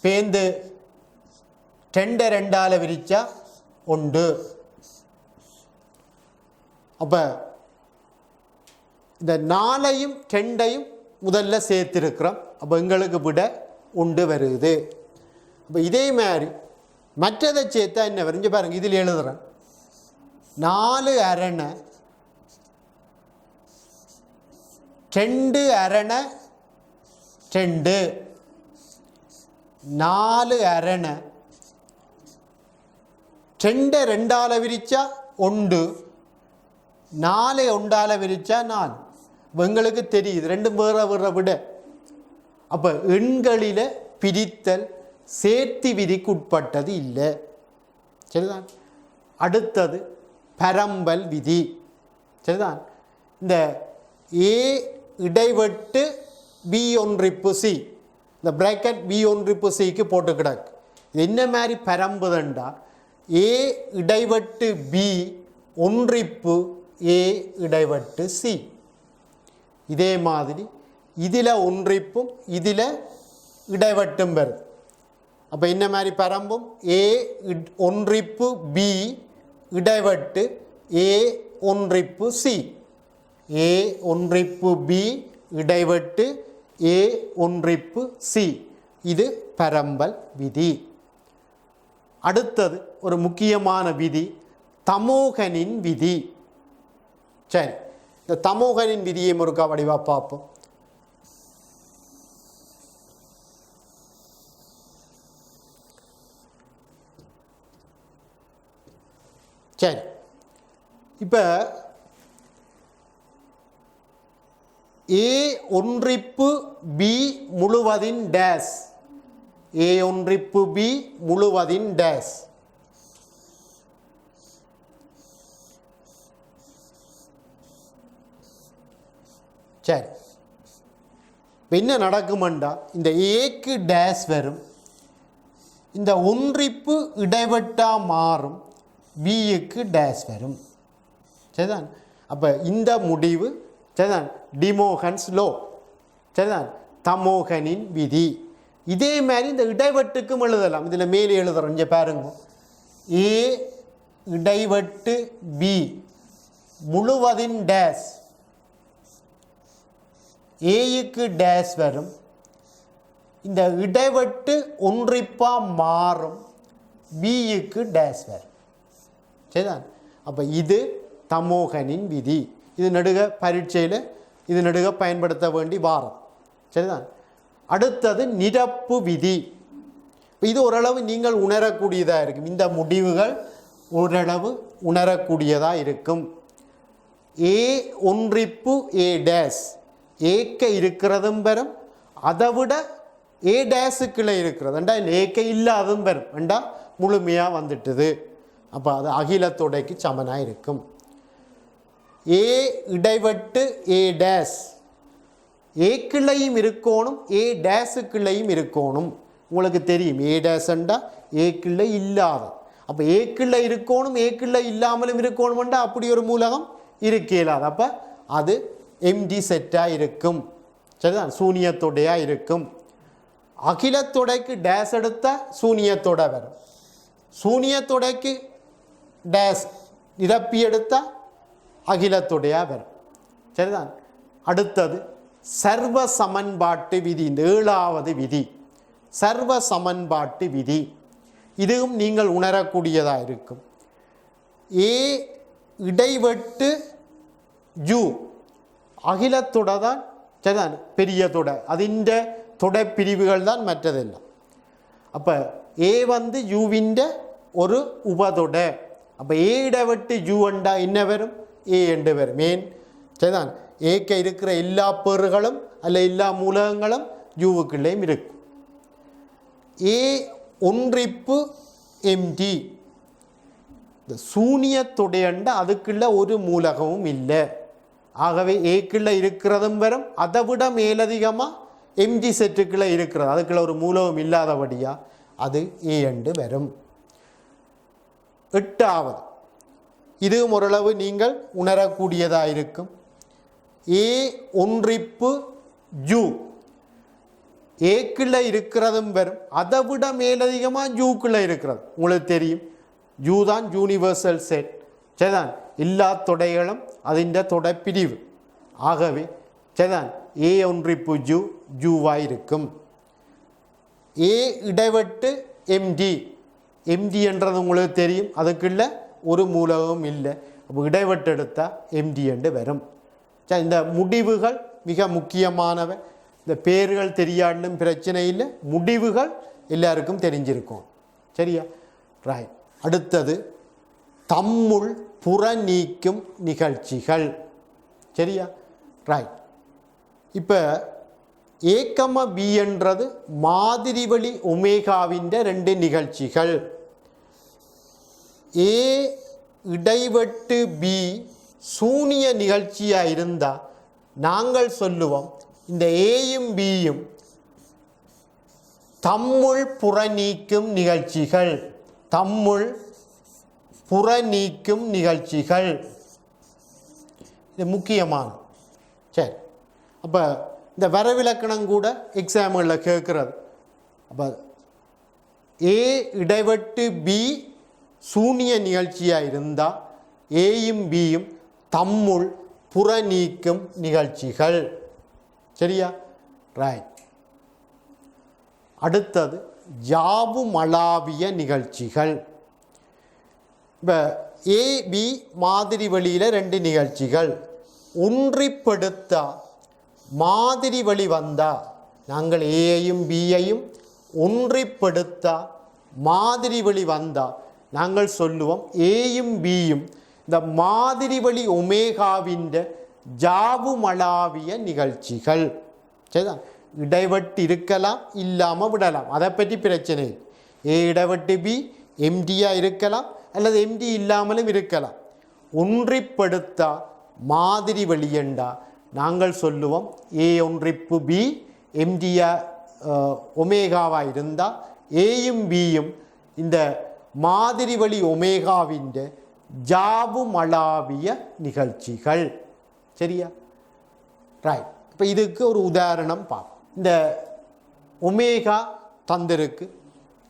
பேந்து 2 2ஆல் விரிச்சா 1. அப்போ இந்த 4ஐயும் 2ஐயும் முதல்ல சேர்த்திருக்கிறோம். அப்போ எங்களுக்கு விட 1 வருது. அப்போ இதே மாதிரி மற்றதை சேர்த்தா என்ன வரும்? இங்கே பாருங்க, இதில் எழுதுகிறேன். 4 அரணை 2 அரணை 2, 4 அரணை 2 2ஆல் விரிச்சா 1, 4 1ஆல் விரிச்சா 4. எங்களுக்கு தெரியுது ரெண்டும் வேற வேற விட. அப்போ எண்களில் பிரித்தல் சேர்த்து விதிக்கு உட்பட்டது இல்லை. சரிதான். அடுத்தது பரம்பல் விதி. சரிதான். இந்த ஏ இடைவெட்டு B1 C, இந்த பிராக்கெட் B1 Cக்கு போட்டு கிடக்கு. இது என்ன மாதிரி பரம்புதண்டா, ஏ இடைவெட்டு B ஒன்றிப்பு ஏ இடைவெட்டு C. இதே மாதிரி இதில் ஒன்றிப்பும் இதில் இடைவெட்டும் வருது. அப்போ என்ன மாதிரி பரம்பும்? ஏ ஒன்றிப்பு B இடைவெட்டு ஏ ஒன்றிப்பு C, ஏ ஒன்றிப்பு B இடைவெட்டு ஏ ஒன்றிப்பு C. இது பரம்பல் விதி. அடுத்தது ஒரு முக்கியமான விதி, தமோகனின் விதி. சரி, இந்த தமோகனின் விதியை முறுக்கா வடிவா பார்ப்போம். சரி, இப்போ ஏ ஒன்றிப்பு B முழுவதின் டேஸ், ஏ ஒன்றிப்பு B முழுவதின் டேஸ். சரி, என்ன நடக்குமெண்டா, இந்த ஏக்கு டேஸ் வரும், இந்த ஒன்றிப்பு இடைவெட்டா மாறும், பிக்கு டேஸ் வரும். சரிதான். அப்போ இந்த முடிவு சரிதான் டிமோகன்ஸ் லோ. சரிதான், தமோகனின் விதி. இதே மாதிரி இந்த இடைவெட்டுக்கும் எழுதலாம். இதில் மேலே எழுதுறோம், இங்கே பாருங்க. ஏ இடைவெட்டு B முழுவதின் டேஸ், ஏக்கு டேஸ் வரும், இந்த இடைவெட்டு ஒன்றிப்பா மாறும், பிக்கு டேஸ் வரும். சரிதான். அப்போ இது தமோகனின் விதி. இது நடுக பரீட்சையில் இது நடுக பயன்படுத்த வேண்டி வாரம். சரிதான். அடுத்தது நிரப்பு விதி. இது ஓரளவு நீங்கள் உணரக்கூடியதாக இருக்கும். இந்த முடிவுகள் ஓரளவு உணரக்கூடியதாக இருக்கும். ஏ ஒன்றிப்பு ஏ டேஸ், ஏக்க இருக்கிறதும் பெறும், அதை விட ஏ டேஸுக்குள்ளே இருக்கிறது ஏண்டா ஏக்க இல்லாதும் பெறும் ஏண்டா முழுமையாக வந்துட்டுது. அப்போ அது அகிலத்தொடைக்கு சமனாக இருக்கும். ஏ இடைவெட்டு ஏ டேஸ், ஏக்குள்ளையும் இருக்கணும், ஏ டேஸுக்குள்ளையும் இருக்கணும். உங்களுக்கு தெரியும் ஏ டேஸ்ண்டா ஏக்குள்ளே இல்லாத. அப்போ ஏக்குள்ளே இருக்கணும், ஏக்குள்ளே இல்லாமலும் இருக்கணும்ண்டா அப்படி ஒரு மூலகம் இருக்க இயலாது. அப்போ அது எம்டி செட்டாக இருக்கும். சரிதான், சூனியத்தொடையாக இருக்கும். அகிலத்தொடைக்கு டேஸ் எடுத்தால் சூனியத்தொடை வரும், சூனியத்தொடைக்கு டேஸ் நிரப்பி எடுத்தால் அகிலத்தொடையாக வரும். சரிதான். அடுத்தது சர்வ சமன்பாட்டு விதி, இந்த 7வது விதி சர்வ சமன்பாட்டு விதி. இதுவும் நீங்கள் உணரக்கூடியதாக இருக்கும். ஏ இடைவெட்டு U அகிலத்தொடை தான். சரிதான், பெரிய தொடை, அதிண்ட தொடை பிரிவுகள் தான் மற்றதெல்லாம். அப்போ ஏ வந்து யூவின் ஒரு உபதொடை. அப்போ ஏ இடைவெட்டு U அண்டா என்ன வரும்? ஏ என்று வரும். ஏன்? சரிதான், ஏக்க இருக்கிற எல்லா பெறுகளும் அல்ல எல்லா மூலகங்களும் யூவுக்குள்ளேயும் இருக்கும். ஏ ஒன்றிப்பு எம்டி, இந்த சூனியத்தொடையண்ட அதுக்குள்ள ஒரு மூலகமும் இல்லை. ஆகவே ஏக்குள்ள இருக்கிறதும் வரும், அதை விட மேலதிகமாக எம்ஜி செட்டுக்குள்ளே இருக்கிறது, அதுக்குள்ள ஒரு மூலகம் இல்லாதபடியா அது ஏ என்று வரும். 8வது, இதுவும் ஓரளவு நீங்கள் உணரக்கூடியதாக இருக்கும். ஏ ஒன்றிப்பு U ஏக்குள்ள இருக்கிறதும் வரும், அதை விட மேலதிகமாக ஜூக்குள்ளே இருக்கிறது. உங்களுக்கு தெரியும் U தான் யூனிவர்சல் செட். சரிதான், எல்லா தொடைகளும் அதிண்ட தொடை பிரிவு. ஆகவே சரிதான் ஏ ஒன்றிப்பு U ஜூவாக இருக்கும். ஏ இடைவெட்டு MD எம்டி என்றது உங்களுக்கு தெரியும், அதுக்குள்ள ஒரு மூலகமும் இல்லை. அப்போ இடைவெட்டு எடுத்தால் எம்டி என்று வரும். சரி, இந்த முடிவுகள் மிக முக்கியமானவை. இந்த பேர்கள் தெரியாடும் பிரச்சனை இல்லை, முடிவுகள் எல்லாருக்கும் தெரிஞ்சிருக்கும். சரியா? ரைட். அடுத்தது தம்முள் புற நீக்கும் நிகழ்ச்சிகள். சரியா? ரைட். இப்போ ஏகம பி என்றது மாதிரி வழி ஒமேகாவின் 2 நிகழ்ச்சிகள். ஏ இடைவெட்டு பி சூனிய நிகழ்ச்சியாக இருந்தால் நாங்கள் சொல்லுவோம் இந்த ஏயும் பியும் தம்முள் புற நீக்கும் நிகழ்ச்சிகள். தம்முள் புற நீக்கும் நிகழ்ச்சிகள் இது முக்கியமான. சரி, அப்போ இந்த வரவிலக்கணம் கூட எக்ஸாம்களில் கேட்குறது. அப்போ ஏ இடைவெட்டு பி சூனிய நிகழ்ச்சியாக இருந்தால் ஏயும் பியும் தம்முள் புற நீக்கும் நிகழ்ச்சிகள். சரியா? ரைட். அடுத்தது ஜாவுமளாவிய நிகழ்ச்சிகள். இப்போ ஏபி மாதிரி வழியில் 2 நிகழ்ச்சிகள் ஒன்றிப்படுத்த மாதிரி வழி வந்தால் நாங்கள் ஏயையும் பியையும் ஒன்றிப்படுத்த மாதிரி வழி வந்தால் நாங்கள் சொல்லுவோம் ஏயும் பியும் இந்த மாதிரி வழி ஒமேகாவின் ஜாவுமளாவிய நிகழ்ச்சிகள். சரிதான்? இடைவெட்டு இருக்கலாம், இல்லாமல் விடலாம், அதை பற்றி பிரச்சனை. ஏ இடைவெட்டு பி எம்டியாக இருக்கலாம் அல்லது எம்டி இல்லாமலும் இருக்கலாம். ஒன்றிப்படுத்த மாதிரி வழியண்டா நாங்கள் சொல்லுவோம் ஏ ஒன்றிப்பு பி எம்டியா ஒமேகாவாக இருந்தால் ஏயும் பியும் இந்த மாதிரி வழி ஒமேகாவின் ஜாவுமளாவிய நிகழ்ச்சிகள். சரியா? ரைட். இப்போ இதுக்கு ஒரு உதாரணம் பார்ப்போம். இந்த ஒமேகா தந்திருக்கு.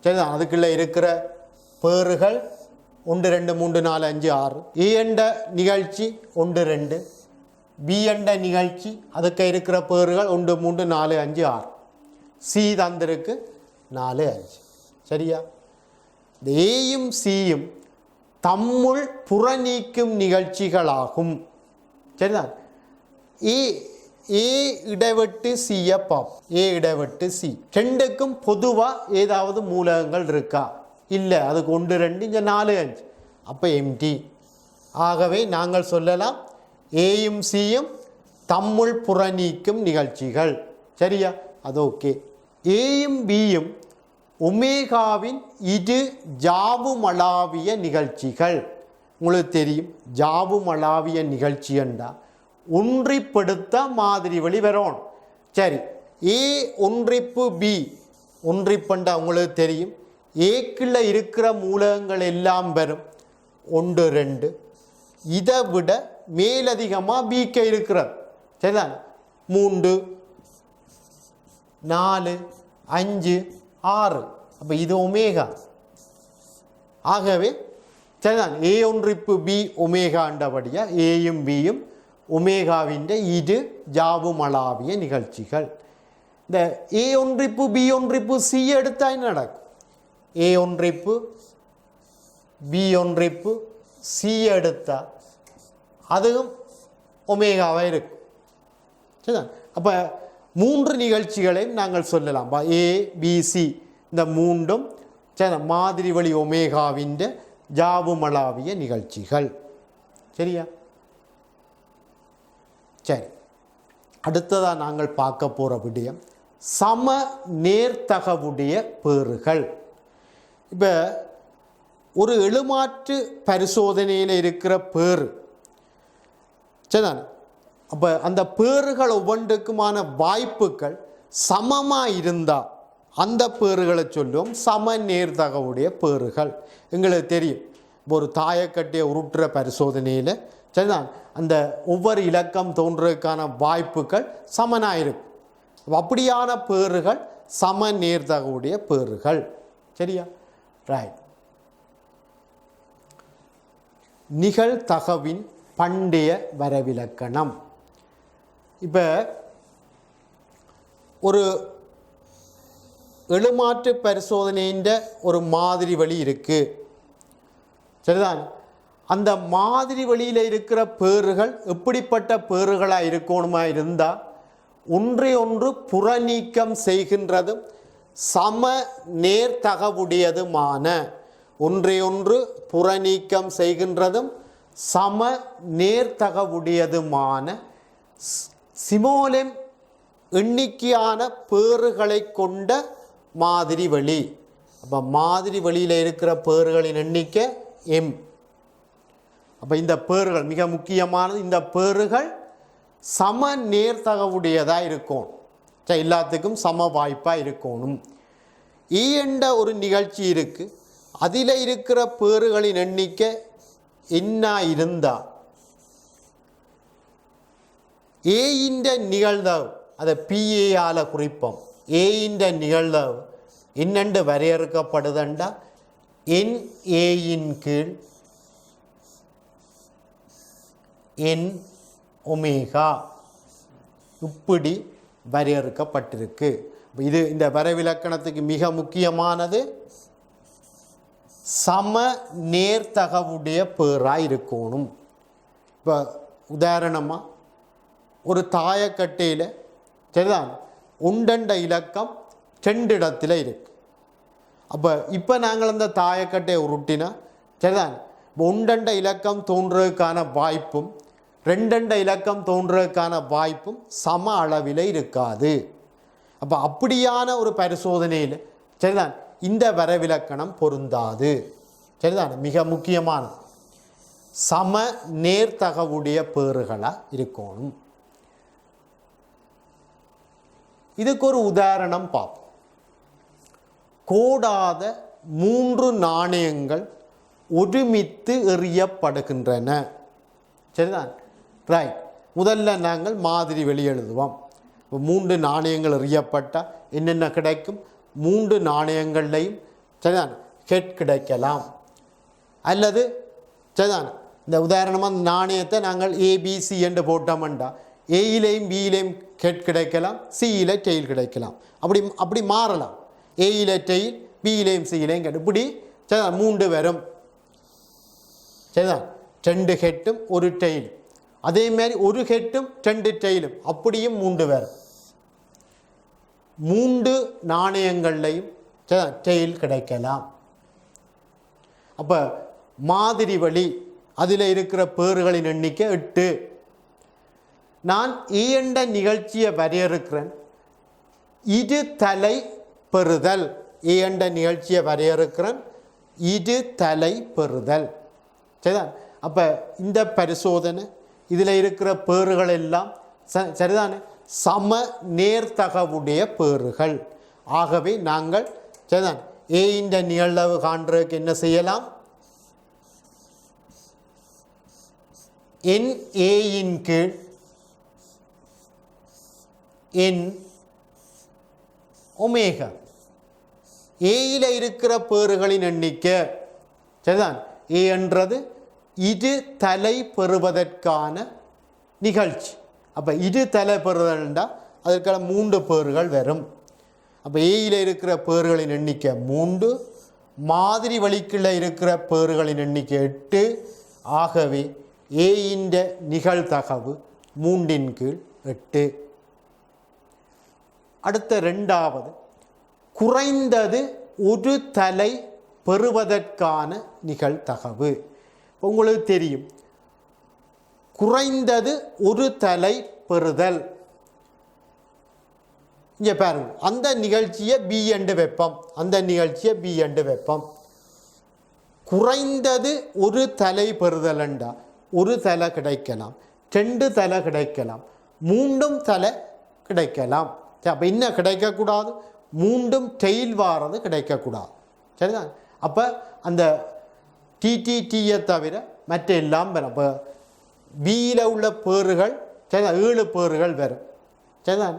சரிதான்? அதுக்குள்ளே இருக்கிற பேறுகள் 1 2 3 4 5 6. ஏ என்ற நிகழ்ச்சி 1 2, பி என்ற நிகழ்ச்சி அதுக்கு இருக்கிற பேறுகள் 1 3 4 5 6. சி தந்திருக்கு 4 5. சரியா? இந்த ஏயும் சியும் தம்முள் புற நீக்கும் நிகழ்ச்சிகளாகும். சரிதான்? ஏ இடைவெட்டு சியை பார்ப்போம். ஏ இடைவெட்டு சி ரெண்டுக்கும் பொதுவாக ஏதாவது மூலகங்கள் இருக்கா? இல்லை, அதுக்கு 1 2 இங்கே 4 5. அப்போ எம்டி. ஆகவே நாங்கள் சொல்லலாம் ஏயும் சியும் தம்முள் புற நீக்கும் நிகழ்ச்சிகள். சரியா? அது ஓகே. ஏயும் பியும் ஒமேகாவின் இரு ஜாவுமளாவிய நிகழ்ச்சிகள். உங்களுக்கு தெரியும் ஜாவுமளாவிய நிகழ்ச்சி என்றால் ஒன்றிப்படுத்த மாதிரி வழி வரணும். சரி, ஏ ஒன்றிப்பு பி ஒன்றிப்பண்டா உங்களுக்கு தெரியும் ஏக்குள்ள இருக்கிற மூலகங்கள் எல்லாம் வரும் 1 2. இதை விட மேலதிகமாக பிக்க இருக்கிறது. சரிதான்? 3 4 5 6. அப்போ இது ஒமேகா. ஆகவே சரிதான், ஏ ஒன்றிப்பு பி ஒமேகாண்டபடியாக ஏயும் பியும் ஒமேகாவின் இரு ஜாவுமளாவிய நிகழ்ச்சிகள். இந்த ஏ ஒன்றிப்பு பி ஒன்றிப்பு சி எடுத்தால் என்ன நடக்கும்? ஏ ஒன்றிப்பு பி ஒன்றிப்பு சி எடுத்தால் அதுவும் ஒமேகாவாக இருக்கும். சரிதான்? அப்போ 3 நிகழ்ச்சிகளையும் நாங்கள் சொல்லலாம். ஏ பி சி இந்த 3ம் சரி மாதிரி வழி ஒமேகாவின் ஜாவுமளாவிய நிகழ்ச்சிகள். சரியா? சரி, அடுத்ததாக நாங்கள் பார்க்க போகிற விடயம் சம நேர்த்தகவுடைய பேறுகள். இப்போ ஒரு எழுமாற்று பரிசோதனையில் இருக்கிற பேறு சரிதான். அப்போ அந்த பேறுகள் ஒவ்வொன்றுக்குமான வாய்ப்புகள் சமமாக இருந்தால் அந்த பேறுகளை சொல்லுவோம் சம நேர்த்தகவுடைய பேறுகள். எங்களுக்கு தெரியும் ஒரு தாயக்கட்டையை உருட்டுற பரிசோதனையில் சரிதான் அந்த ஒவ்வொரு இலக்கம் தோன்றதுக்கான வாய்ப்புகள் சமனாக இருக்கும். அப்படியான பேறுகள் சம நேர்த்தகவுடைய பேறுகள். சரியா? ரைட். நிகழ்தகவின் பண்டைய வரவிலக்கணம். இப்போ ஒரு எழுமாற்று பரிசோதனையின் ஒரு மாதிரி வழி இருக்குது. சரிதான். அந்த மாதிரி வழியில் இருக்கிற பேறுகள் எப்படிப்பட்ட பேறுகளாக இருக்கணுமா இருந்தால் ஒன்றை ஒன்று புறநீக்கம் செய்கின்றதும் சம நேர்த்தகவுடையதுமான, ஒன்றை ஒன்று புறநீக்கம் செய்கின்றதும் சம நேர்த்தகவுடையதுமான சிமோலெம் எண்ணிக்கையான பேறுகளை கொண்ட மாதிரி வழி. அப்போ மாதிரி வழியில் இருக்கிற பேறுகளின் எண்ணிக்கை எம். அப்போ இந்த பேறுகள் மிக முக்கியமானது. இந்த பேறுகள் சம நேர்த்தகவுடையதாக இருக்கும். எல்லாத்துக்கும் சம வாய்ப்பாக இருக்கணும். என்ற ஒரு நிகழ்ச்சி இருக்குது. அதில் இருக்கிற பேறுகளின் எண்ணிக்கை என்ன இருந்தால் ஏன்ற நிகழ்தவு அதை பிஏயால் குறிப்போம். ஏன்ற நிகழ்தவு என்னென்று வரையறுக்கப்படுதுண்டா என் ஏயின் கீழ் என் ஒமேகா இப்படி வரையறுக்கப்பட்டிருக்கு. இது இந்த வரைவிலக்கணத்துக்கு மிக முக்கியமானது சம நேர்த்தகவுடைய பேராக இருக்கணும். இப்போ உதாரணமாக ஒரு தாயக்கட்டையில் சரிதான் உண்டண்ட இலக்கம் 2 இடத்துல இருக்குது. அப்போ இப்போ நாங்கள் அந்த தாயக்கட்டையை உருட்டினா சரிதான் உண்டண்ட இலக்கம் தோன்றதுக்கான வாய்ப்பும் 2 இலக்கம் தோன்றதுக்கான வாய்ப்பும் சம அளவில் இருக்காது. அப்போ அப்படியான ஒரு பரிசோதனையில் சரிதான் இந்த வரைவிலக்கணம் பொருந்தாது. சரிதான். மிக முக்கியமான சம நேர்த்தகவுடைய பேறுகளாக இருக்கணும். இதுக்கு ஒரு உதாரணம் பார்ப்போம். கோடாத 3 நாணயங்கள் ஒருமித்து எறியப்படுகின்றன. சரிதான். ரைட். முதல்ல நாங்கள் மாதிரி வெளியெழுதுவோம். இப்போ 3 நாணயங்கள் எறியப்பட்டால் என்னென்ன கிடைக்கும்? 3 நாணயங்கள்லையும் சரிதான் ஹெட் கிடைக்கலாம். அல்லது சரிதான் இந்த உதாரணமாக நாணயத்தை நாங்கள் ஏபிசி என்று போட்டோம்டா ஏயிலையும் பியிலையும் ஹெட் கிடைக்கலாம், சியில் டெயில் கிடைக்கலாம். அப்படி மாறலாம். ஏயில் டெயில், பியிலையும் சியிலையும் ஹெட், இப்படி சரிதான் 3 வரும். சரிதான் 2 ஹெட்டும் 1 டெயில். அதேமாதிரி 1 ஹெட்டும் 2 டெயிலும் அப்படியும் 3 வரும். 3 நாணயங்கள்லையும் டெயில் கிடைக்கலாம். அப்போ மாதிரி வழி அதில் இருக்கிற பேறுகளின் எண்ணிக்கை 8. நான் என்ற நிகழ்ச்சியை வரையறுக்கிறேன். இரு தலை பெறுதல். என்ற நிகழ்ச்சியை வரையறுக்கிறேன். இரு தலை பெறுதல். சரிதான். அப்போ இந்த பரிசோதனை இதில் இருக்கிற பேறுகள் எல்லாம் சரிதானே சம நேர்த்தகவுடைய பேறுகள். ஆகவே நாங்கள் சரிதான் ஏன்ற நிகழ்வு காண்றதுக்கு என்ன செய்யலாம்? என் ஏயின் கீழ் என் ஒமேகா. ஏயில் இருக்கிற பேறுகளின் எண்ணிக்கை சரிதான் ஏ என்றது இரு தலை பெறுவதற்கான நிகழ்ச்சி. அப்போ இரு தலை பெறுதல்ண்டா அதற்கான 3 பேறுகள் வரும். அப்போ ஏயில் இருக்கிற பேறுகளின் எண்ணிக்கை 3, மாதிரி வழிக்குள்ள இருக்கிற பேறுகளின் எண்ணிக்கை 8. ஆகவே ஏயின் நிகழ்தகவு 3 கீழ் 8. அடுத்த 2வது குறைந்தது 1 தலை பெறுவதற்கான நிகழ்தகவு. உங்களுக்கு தெரியும் குறைந்தது 1 தலை பெறுதல். இங்கே பாருங்க அந்த நிகழ்ச்சியை பி என்று வைப்போம். அந்த நிகழ்ச்சியை பி என்று வைப்போம். குறைந்தது 1 தலை பெறுதல்ண்டா 1 தலை கிடைக்கலாம், 2 தலை கிடைக்கலாம், 3 தலை கிடைக்கலாம். அப்போ என்ன கிடைக்கக்கூடாது? 3 டெயில் வாரது கிடைக்கக்கூடாது. சரிதான். அப்போ அந்த டிடிடியை தவிர மற்ற எல்லாம் வரும். அப்போ பியில் உள்ள பேறுகள் சரிதான் 7 பேறுகள் வரும். சரிதான்.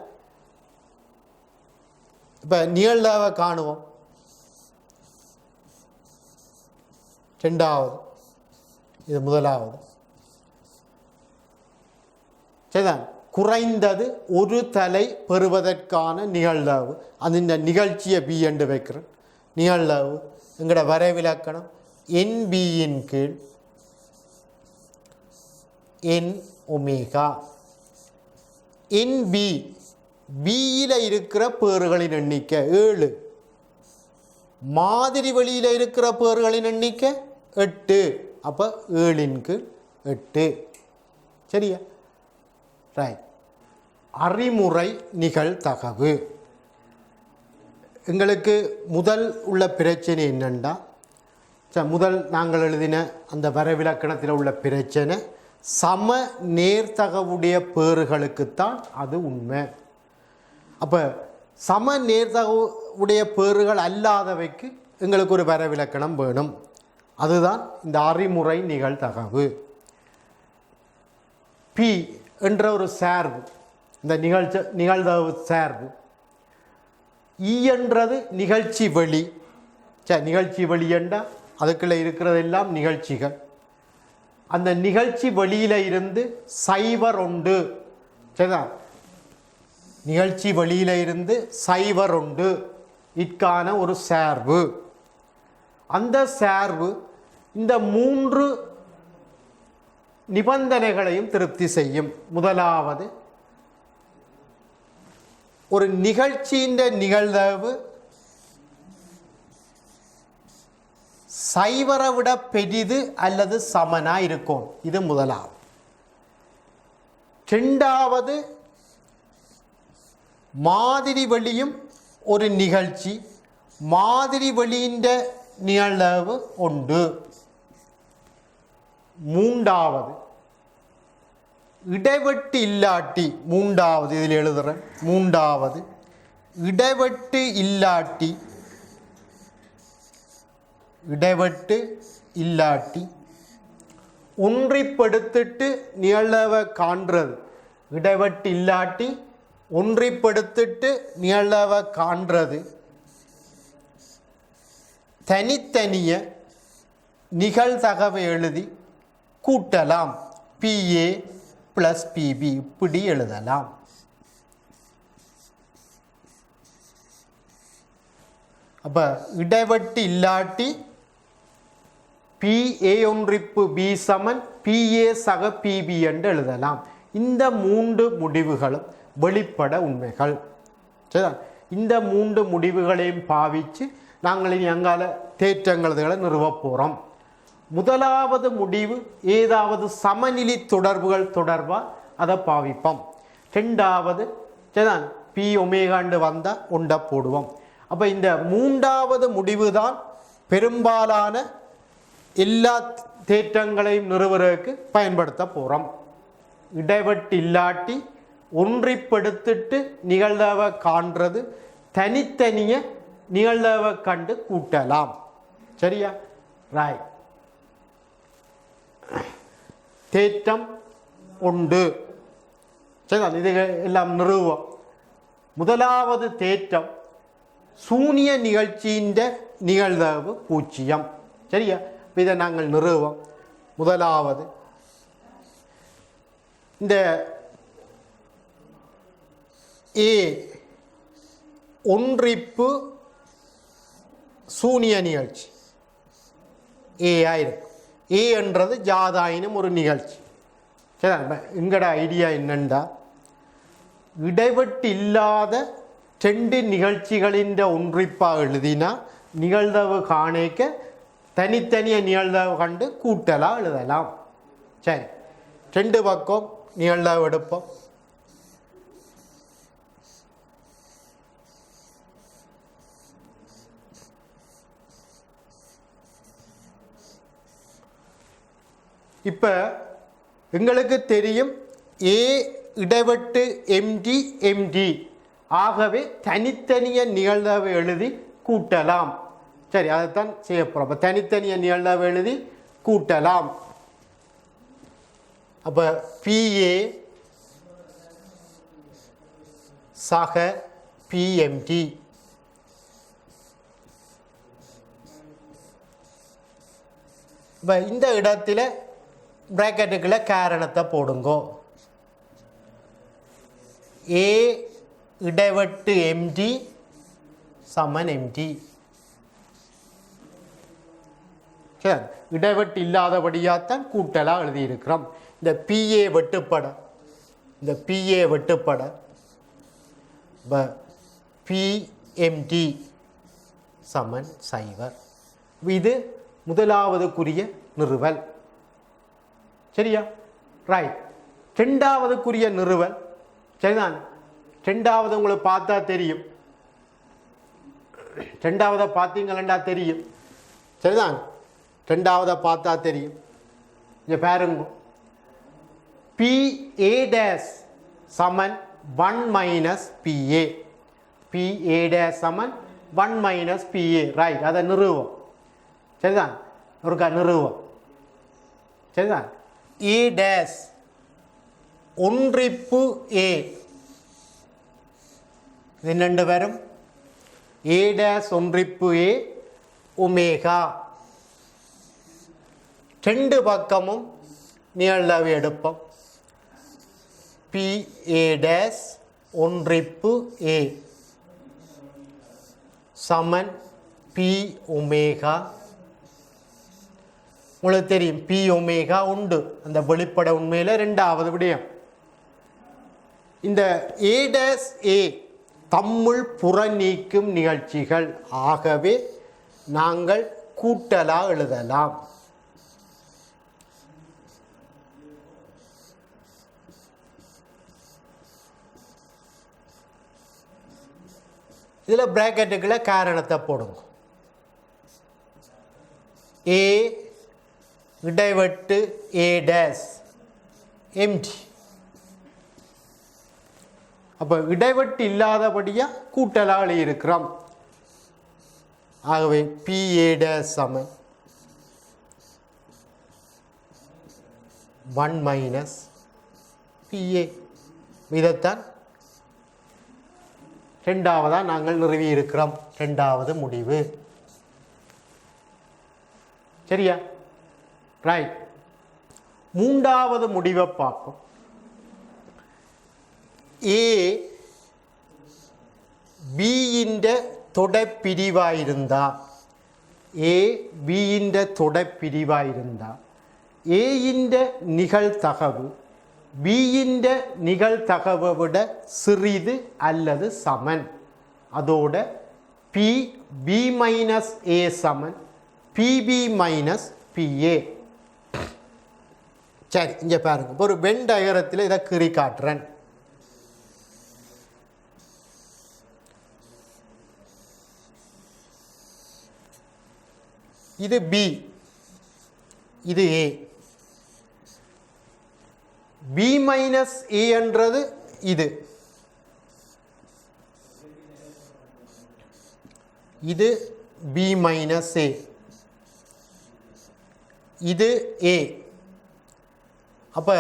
இப்போ நிகழ்வை காணுவோம். 2வது, இது 1வது. சரிதான் குறைந்தது ஒரு தலை பெறுவதற்கான நிகழ்தகவு. அந்த நிகழ்ச்சியை பி என்று வைக்கிறேன். நிகழ்தகவு எங்களோட வரைவிலக்கணம் என்பியின் கீழ் என் ஒமேகா. என்பி பியில் இருக்கிற பேறுகளின் எண்ணிக்கை 7, மாதிரி வெளியில் இருக்கிற பேறுகளின் எண்ணிக்கை 8. அப்போ 7ன் கீழ் 8. சரியா? ரைட். அறிமுறை நிகழ்தகவு. எங்களுக்கு முதல் உள்ள பிரச்சனை என்னென்னா, முதல் நாங்கள் எழுதின அந்த வரைவிலக்கணத்தில் உள்ள பிரச்சனை சம நேர்தகவுடைய பேறுகளுக்குத்தான் அது உண்மை. அப்போ சம நேர்தகவுடைய பேறுகள் அல்லாதவைக்கு எங்களுக்கு ஒரு வரைவிலக்கணம் வேணும். அதுதான் இந்த அறிமுறை நிகழ்தகவு. பி என்ற ஒரு சார்பு, இந்த நிகழ்தகவு சார்பு. இ என்றது நிகழ்ச்சி வெளி. நிகழ்ச்சி வெளி என்றால் அதுக்குள்ளே இருக்கிறதெல்லாம் நிகழ்ச்சிகள். அந்த நிகழ்ச்சி வெளியில் இருந்து சைவர் உண்டு. சரிதான்? நிகழ்ச்சி வெளியில் இருந்து சைவர் உண்டு இதற்கான ஒரு சார்பு. அந்த சார்பு இந்த 3 நிபந்தனைகளையும் திருப்தி செய்யும். முதலாவது, ஒரு நிகழ்ச்சியின் நிகழ்தகவு சைவரை விட பெரிது அல்லது சமனா இருக்கும். இது முதலாவது. இரண்டாவது, மாதிரி வெளியும் ஒரு நிகழ்ச்சி, மாதிரி வெளியின் நிகழ்தகவு உண்டு. மூன்றாவது, இடைவெட்டு இல்லாட்டி, மூன்றாவது இதில் எழுதுகிறேன், மூன்றாவது இடைவெட்டு இல்லாட்டி, இடைவெட்டு இல்லாட்டி ஒன்றிப்படுத்திட்டு நிகழ்தகவை காண்றது. இடைவெட்டு இல்லாட்டி ஒன்றிப்படுத்திட்டு நிகழ்தகவை காண்றது. தனித்தனிய நிகழ்தகவை எழுதி கூட்டலாம். பிஏ ப்ளஸ் பிபி இப்படி எழுதலாம். அப்போ இடைவெட்டு இல்லாட்டி பிஏ ஒன்றிப்பு பி சமன் பிஏ சக பிபி என்று எழுதலாம். இந்த 3 முடிவுகளும் வெளிப்பட உண்மைகள். சரிதா? இந்த 3 முடிவுகளையும் பாவித்து நாங்கள் இனி அங்கால தேற்றங்களை நிறுவப் போகிறோம். முதலாவது முடிவு ஏதாவது சமநிலை தொடர்புகள் தொடர்பாக அதை பாவிப்போம். ரெண்டாவது சரிதான், பி ஒமேகாண்டு வந்தால் ஒன்றை போடுவோம். அப்போ இந்த 3வது முடிவு தான் பெரும்பாலான எல்லா தேற்றங்களையும் நிறுவுவதற்கு பயன்படுத்த போகிறோம். இடைவெட்டு இல்லாட்டி ஒன்றிப்படுத்திட்டு நிகழ்தகவை காண்றது, தனித்தனிய நிகழ்தகவை கண்டு கூட்டலாம். சரியா? ராய். தேற்றம் உண்டு. சரிதான், இது எல்லாம் நிறுவோம். முதலாவது தேற்றம், சூனிய நிகழ்ச்சியின் நிகழ்தகவு 0. சரியா? இதை நாங்கள் நிறுவோம். முதலாவது, இந்த ஏ ஒன்றிப்பு சூனிய நிகழ்ச்சி ஏ ஆயிருக்கும். ஏ என்றது ஜாதாயினும் ஒரு நிகழ்ச்சி. சரி, எங்கட ஐடியா என்னண்டா, இடைவெட்டு இல்லாத 2 நிகழ்ச்சிகளின் ஒன்றிப்பாக எழுதினா நிகழ்தகவு காணேக்க தனித்தனிய நிகழ்தகவு கண்டு கூட்டலாம் எழுதலாம். சரி, 2 பக்கம் நிகழ்தகவு எடுப்போம். இப்போ எங்களுக்கு தெரியும் ஏ இடைவெட்டு எம்டி எம்டி, ஆகவே தனித்தனிய நிகழ்தகவை எழுதி கூட்டலாம். சரி, அதைத்தான் செய்ய போகிறோம். அப்போ தனித்தனிய நிகழ்தகவை எழுதி கூட்டலாம். அப்போ பிஏ சக பிஎம்டி, இப்போ இந்த இடத்துல பிராக்கெட்டுக்குள்ள காரணத்தை போடுங்கோ. ஏ இடைவெட்டு எம்டி சமன் எம்டி. சரி, இடைவெட்டு இல்லாதபடியாத்தான் கூட்டலாக எழுதியிருக்கிறோம். இந்த பிஏ வெட்டுப்பட, இந்த பிஏ வெட்டுப்பட பிஎம்டி சமன் சைவர். இது முதலாவதுக்குரிய நிறுவல். சரியா? ரைட். ரெண்டாவதுக்குரிய நிறுவல். சரிதான். ரெண்டாவது உங்களுக்கு பார்த்தா தெரியும், ரெண்டாவதை பார்த்தீங்களா தெரியும். சரிதான். ரெண்டாவதை பார்த்தா தெரியும். இங்கே பாருங்க, PA டேஸ் சமன் 1 மைனஸ் PA. PA டேஸ் சமன் 1 மைனஸ் PA. ரைட். அதை நிறுவோம். சரிதான். ஒருக்கா நிறுவோம். சரிதான். A டேஸ் ஒன்றிப்பு A. இது ரெண்டு பேரும் A டேஸ் ஒன்றிப்பு A ஒமேகா. ரெண்டு பக்கமும் நிகழ்வு எடுப்போம். PA டேஸ் ஒன்றிப்பு A சமன் P ஒமேகா. உங்களுக்கு தெரியும் P ஒமேகா உண்டு. அந்த வெளிப்பட உண்மையில் ரெண்டாவது விடயம். இந்த A டேஸ் A தம்முள் புற நீக்கும் நிகழ்ச்சிகள். ஆகவே நாங்கள் கூட்டலா எழுதலாம். இதில் பிராக்கெட்டுக்குள்ள காரணத்தை போடுங்க. ஏ இடைவெட்டு ஏ டேஸ் எம்டி. அப்போ இடைவெட்டு இல்லாதபடியாக கூட்டலாக இருக்கிறோம். ஆகவே PA டேஸ் சமன் 1 மைனஸ் PA. இதைத்தான் ரெண்டாவதாக நாங்கள் நிறுவி இருக்கிறோம். ரெண்டாவது முடிவு. சரியா? ரைட். மூன்றாவது முடிவை பார்ப்போம். ஏ பியின் தொடப்பிரிவாயிருந்தா, ஏ பியின் தொடப்பிரிவாயிருந்தா ஏயின் நிகழ்தகவு பியின் நிகழ்தகவை விட சிறிது அல்லது சமன். அதோட பி மைனஸ் ஏ சமன் பிபி மைனஸ் பிஏ. சரி, இங்கே பாருங்க, ஒரு வென் டயக்ராத்தில் இதை கிரி காட்டுறேன். இது பி, இது ஏ. பி மைனஸ் ஏ என்றது இது, இது பி மைனஸ் ஏ, இது ஏ. அப்ப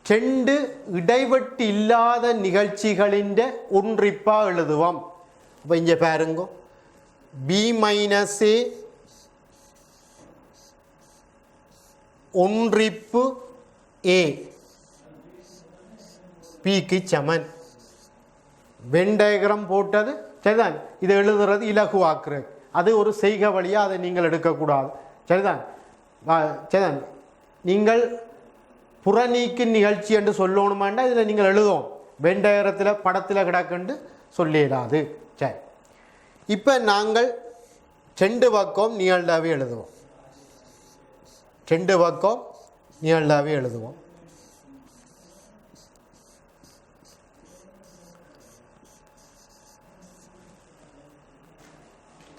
ரெண்டு இடைவெட்டு இல்லாத நிகழ்ச்சிகளின் ஒன்றிப்பா எழுதுவோம். அப்ப இங்க பாருங்க, பி மைனஸ் ஏ ஒன்றிப்பு ஏ பிக்கு சமன். வென் டயக்ராம் போட்டது சரிதான். இதை எழுதுறது இலகுவாக்குறது, அது ஒரு செய்கை வழியாக அதை நீங்கள் எடுக்கக்கூடாது. சரிதான். சரிதான். நீங்கள் புறநீக்கு நிகழ்ச்சி என்று சொல்லணுமாண்டா இதில் நீங்கள் எழுதுவோம். வென் டயக்ராத்தில் படத்தில் கிடக்குன்னு சொல்லிடாது. சரி, இப்போ நாங்கள் ரெண்டு பக்கம் நிகழ்ந்தாவே எழுதுவோம். ரெண்டு பக்கம் நிகழ்ந்தாவே எழுதுவோம்.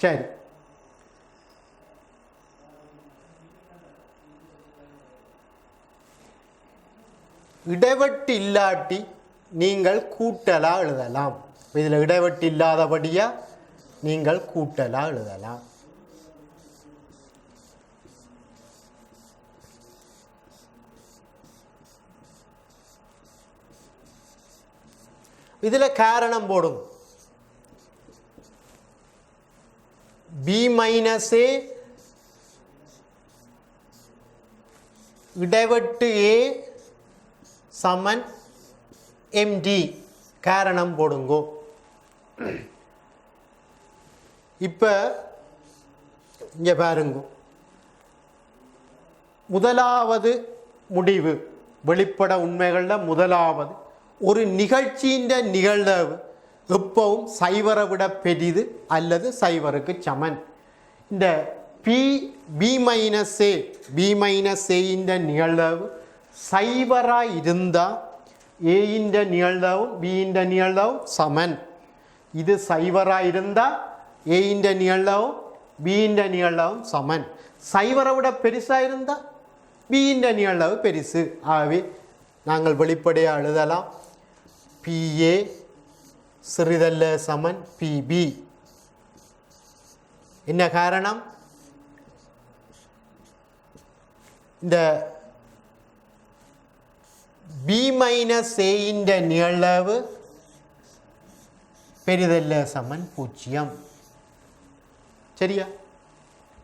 சரி, இடைவெட்டு இல்லாட்டி நீங்கள் கூட்டலா எழுதலாம். இதில் இடைவெட்டு இல்லாதபடியா நீங்கள் கூட்டலா எழுதலாம். இதில் காரணம் போடும். பி மைனஸ் ஏ இடைவெட்டு ஏ சமன் எம்டி காரணம் போடுங்கோ. இப்போ இங்கே பாருங்க, முதலாவது முடிவு வெளிப்பட உண்மைகளில் முதலாவது ஒரு நிகழ்ச்சியின் நிகழ்வு எப்பவும் சைவரை விட பெரிது அல்லது சைவருக்கு சமன். இந்த பி மைனஸ் ஏயின் நிகழ்வு சைவராக இருந்தால் ஏயின் நிகழ்வும் பியின் நிகழ்வும் சமன். இது சைவராக இருந்தால் ஏயின் நிகழ்வும் பியின் நிகழ்வும் சமன். சைவரை விட பெருசாக இருந்தால் பியின் நிகழ்வு பெருசு. ஆகவே நாங்கள் வெளிப்படையாக எழுதலாம் பிஏ சிறிதல்ல சமன் பிபி. என்ன காரணம்? இந்த பி மைனஸ் ஏயின் நிகழ்வு பெரிதல்ல சமன் 0. சரியா?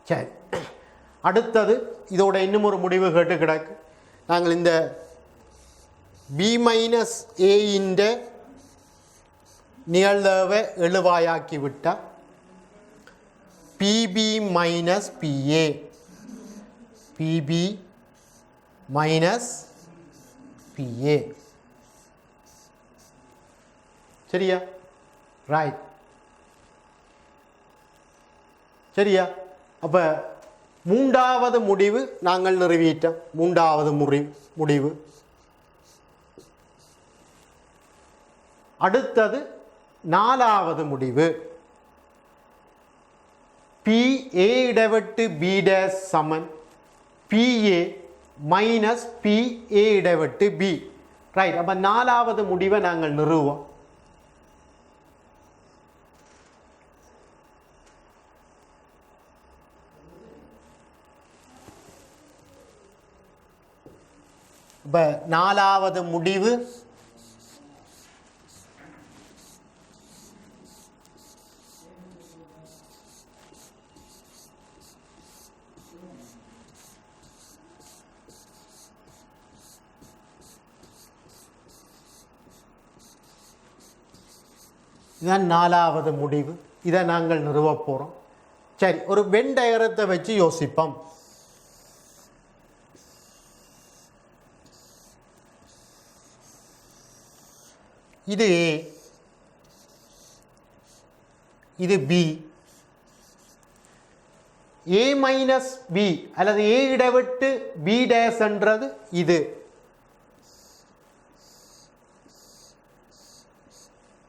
சரி, அடுத்தது இதோட இன்னும் ஒரு முடிவு கேட்டு கிடக்கு. நாங்கள் இந்த பி மைனஸ் ஏயின் நிகழ்வை எழுவாயாக்கி விட்டால் P B minus P A, P B minus P A. சரியா? ரைட். சரியா? அப்போ மூன்றாவது முடிவு நாங்கள் நிறைவேற்றோம். மூன்றாவது முடிவு. அடுத்தது நாலாவது முடிவு. பிஏ இடைவெட்டு பி டேஸ் சமன் பிஏ மைனஸ் பிஏ இடைவெட்டு பி. ரைட். அப்போ நாலாவது முடிவை நாங்கள் நிறுவோம். இப்போ நாலாவது முடிவு இதுதான் நாலாவது முடிவு. இதை நாங்கள் நிறுவ போகிறோம். சரி, ஒரு வென் டயக்ராத்தை வச்சு யோசிப்போம். இது ஏ, இது பி. ஏ மைனஸ் பி அல்லது ஏ இடைவெட்டு பி டேஸ் என்றது இது.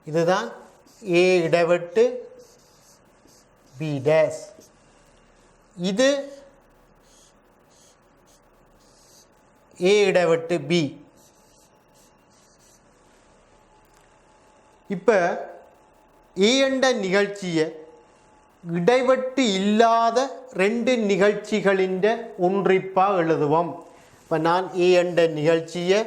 இதுதான் ஏ இடைவெட்டு பி டேஸ். இது ஏ இடைவெட்டு பி. இப்போ ஏ என்ற நிகழ்ச்சியை இடைவெட்டு இல்லாத ரெண்டு நிகழ்ச்சிகளின் ஒன்றிப்பாக எழுதுவோம். இப்போ நான் ஏ என்ற நிகழ்ச்சியை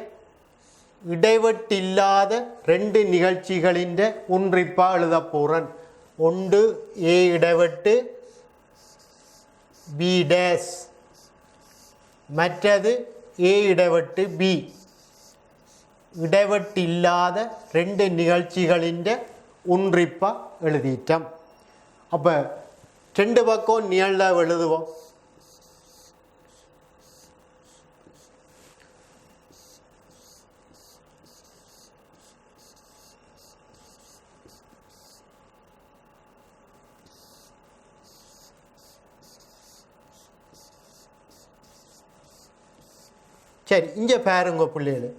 இடைவெட்டு இல்லாத ரெண்டு நிகழ்ச்சிகளின் ஒன்றிப்பாக எழுத போகிறேன். ஒன்று ஏ இடைவெட்டு பி டேஸ், மற்றது ஏ இடைவெட்டு பி. இடைவெட்டு இல்லாத ரெண்டு நிகழ்ச்சிகளின் ஒன்றிப்பாக எழுதிட்டோம். அப்போ ரெண்டு பக்கம் நிகழ்வு எழுதுவோம். சரி, இங்கே பாருங்க பிள்ளைகள்,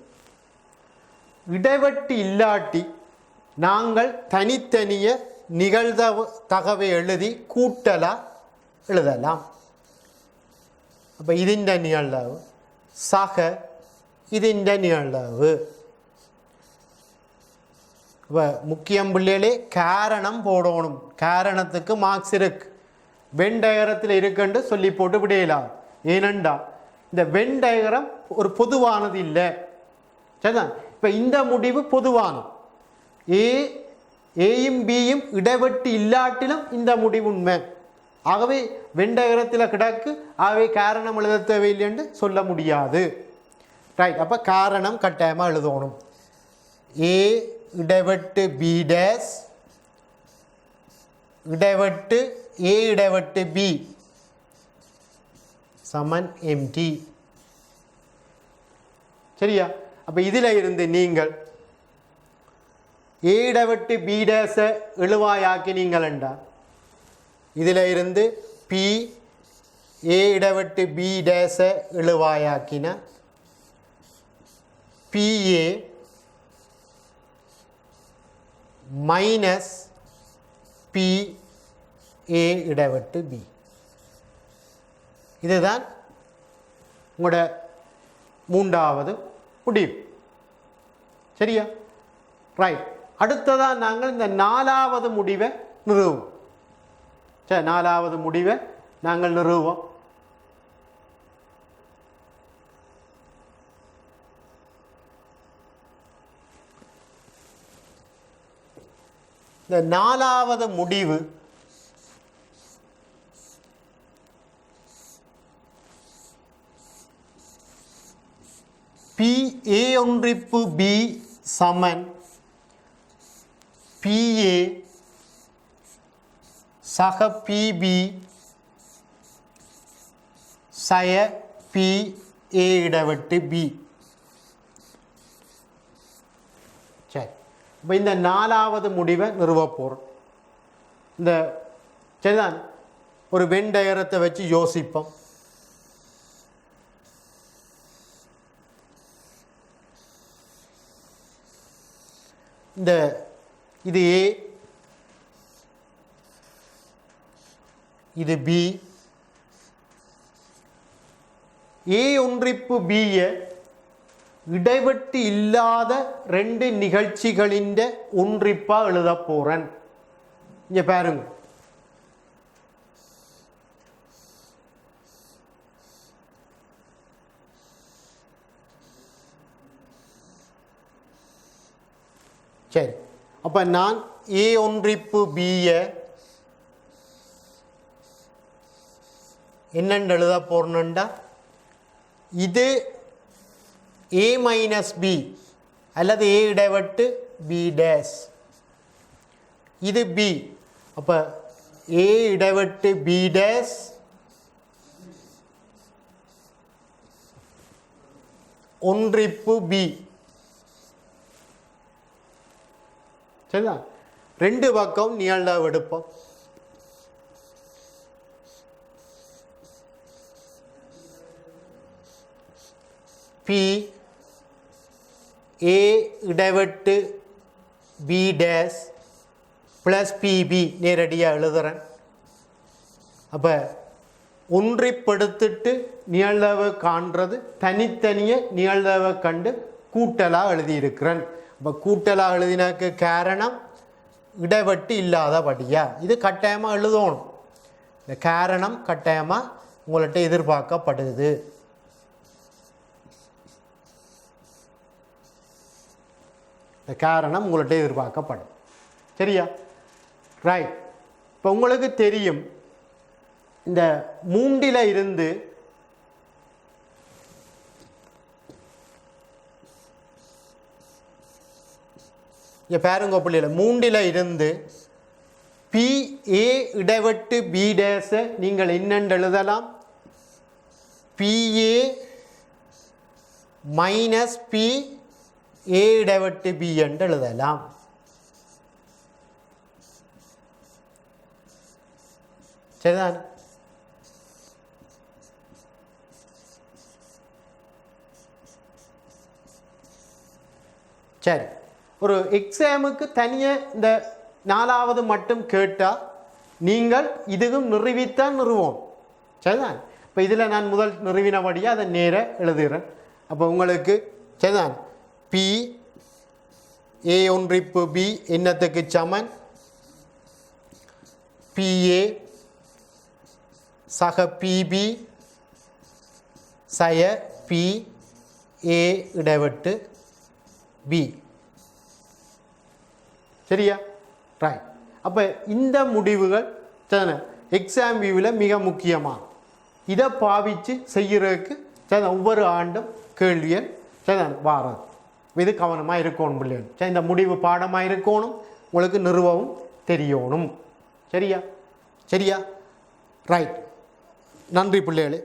இடைவெட்டு இல்லாட்டி நாங்கள் தனித்தனிய நிகழ்தகவை எழுதி கூட்டலாக எழுதலாம். அப்போ இதின் நிகழ்வு சக இதின் நிகழ்வு. இப்போ முக்கியம் பிள்ளைகளே காரணம் போடணும். காரணத்துக்கு மார்க்ஸ் இருக்கு. வென் டயக்ராத்தில் இருக்குன்னு சொல்லி போட்டு விடையலாம். ஏனெண்டா இந்த வென் டயக்ராம் ஒரு பொதுவானது இல்லை. சரிதான்? இப்போ இந்த முடிவு பொதுவானது. ஏயும் பியும் இடைவெட்டு இல்லாட்டிலும் இந்த முடிவு உண்மை. ஆகவே வென் டயக்ராத்தில் கிடக்கு. ஆகவே காரணம் எழுத தேவையில்லை என்று சொல்ல முடியாது. ரைட். அப்போ காரணம் கட்டாயமாக எழுதணும். A இடைவெட்டு B dash இடைவெட்டு A இடைவெட்டு B Saman empty. சரியா? அப்போ இதில் இருந்து நீங்கள் A இடைவெட்டு B dash எழுவாயாக்கினீங்கள் என்றால் இதில் இருந்து P A இடைவெட்டு B dash எழுவாயாக்கின PA minus PA இடைவெட்டு B. இதுதான் உங்களோட மூன்றாவது முடிவு. சரியா? ரைட். அடுத்ததான் நாங்கள் இந்த நாலாவது முடிவை நிறுவுவோம். சரி, நாலாவது முடிவை நாங்கள் நிறுவுவோம். இந்த நாலாவது முடிவு PA ஒன்றிப்பு B சமன் PA சக PB சய PA இடைவெட்டு B. சரி, இப்போ இந்த நாலாவது முடிவை நிறுவ போகிறோம். இந்த சரிதான், ஒரு வென் டயரத்தை வச்சு யோசிப்போம். இந்த இது A, இது B. A ஒன்றிப்பு B இடைவெட்டு இல்லாத ரெண்டு நிகழ்ச்சிகளின் ஒன்றிப்பா எழுத போறேன். இங்க பாருங்க, சரி. அப்ப நான் A ஒன்றிப்பு B என்னென்று எழுத போறேன்டா, இது A மைனஸ் B அல்லது A இடைவெட்டு B டேஷ், இது B. அப்ப A இடைவெட்டு B டேஷ் ஒன்றிப்பு B. சரிதா? ரெண்டு பக்கம் நிகழ்வு எடுப்போம். P A இடைவெட்டு B dash plus PB நேரடியாக எழுதுறேன். அப்போ ஒன்றிப்படுத்திட்டு நிகழ்வை காண்றது தனித்தனியே நிகழ்வை கண்டு கூட்டலாக எழுதியிருக்கிறேன். அப்போ கூட்டலாக எழுதினக்கு காரணம் இடைவெட்டு இல்லாதபடியா, இது கட்டாயமாக எழுதணும். இந்த காரணம் கட்டாயமாக உங்கள்கிட்ட எதிர்பார்க்கப்படுது. இந்த காரணம் உங்கள்கிட்ட எதிர்பார்க்கப்படும். சரியா? ரைட். இப்போ உங்களுக்கு தெரியும், இந்த மூன்றில் இருந்து இங்கே பாருங்க பிள்ளைகள், மூன்றில் இருந்து PA இடைவெட்டு B டேஷை நீங்கள் என்னென்று எழுதலாம், PA மைனஸ் PA இடைவெட்டு B என்று எழுதலாம். சரிதான்? சரி, ஒரு எக்ஸாமுக்கு தனியாக இந்த நாலாவது மட்டும் கேட்டால் நீங்கள் இதுவும் நிறுவித்தான் நிறுவோம். சரிதான்? இப்போ இதில் நான் முதல் நிறுவினபடியாக அதை நேர எழுதுகிறேன். அப்போ உங்களுக்கு சரிதான், PA ஒன்றிப்பு B என்னத்துக்கு சமன் PA சக PB சய PA இடைவெட்டு B. சரியா? ரைட். அப்போ இந்த முடிவுகள் எக்ஸாம் வியூவில் மிக முக்கியமாக இதை பாவித்து செய்கிறதுக்கு ஒவ்வொரு ஆண்டும் கேள்விகள் வாரது. இது கவனமாக இருக்கணும் பிள்ளைகள். சரி, இந்த முடிவு பாடமாக இருக்கணும், உங்களுக்கு நிறுவவும் தெரியணும். சரியா? சரியா? ரைட். நன்றி பிள்ளைகளே.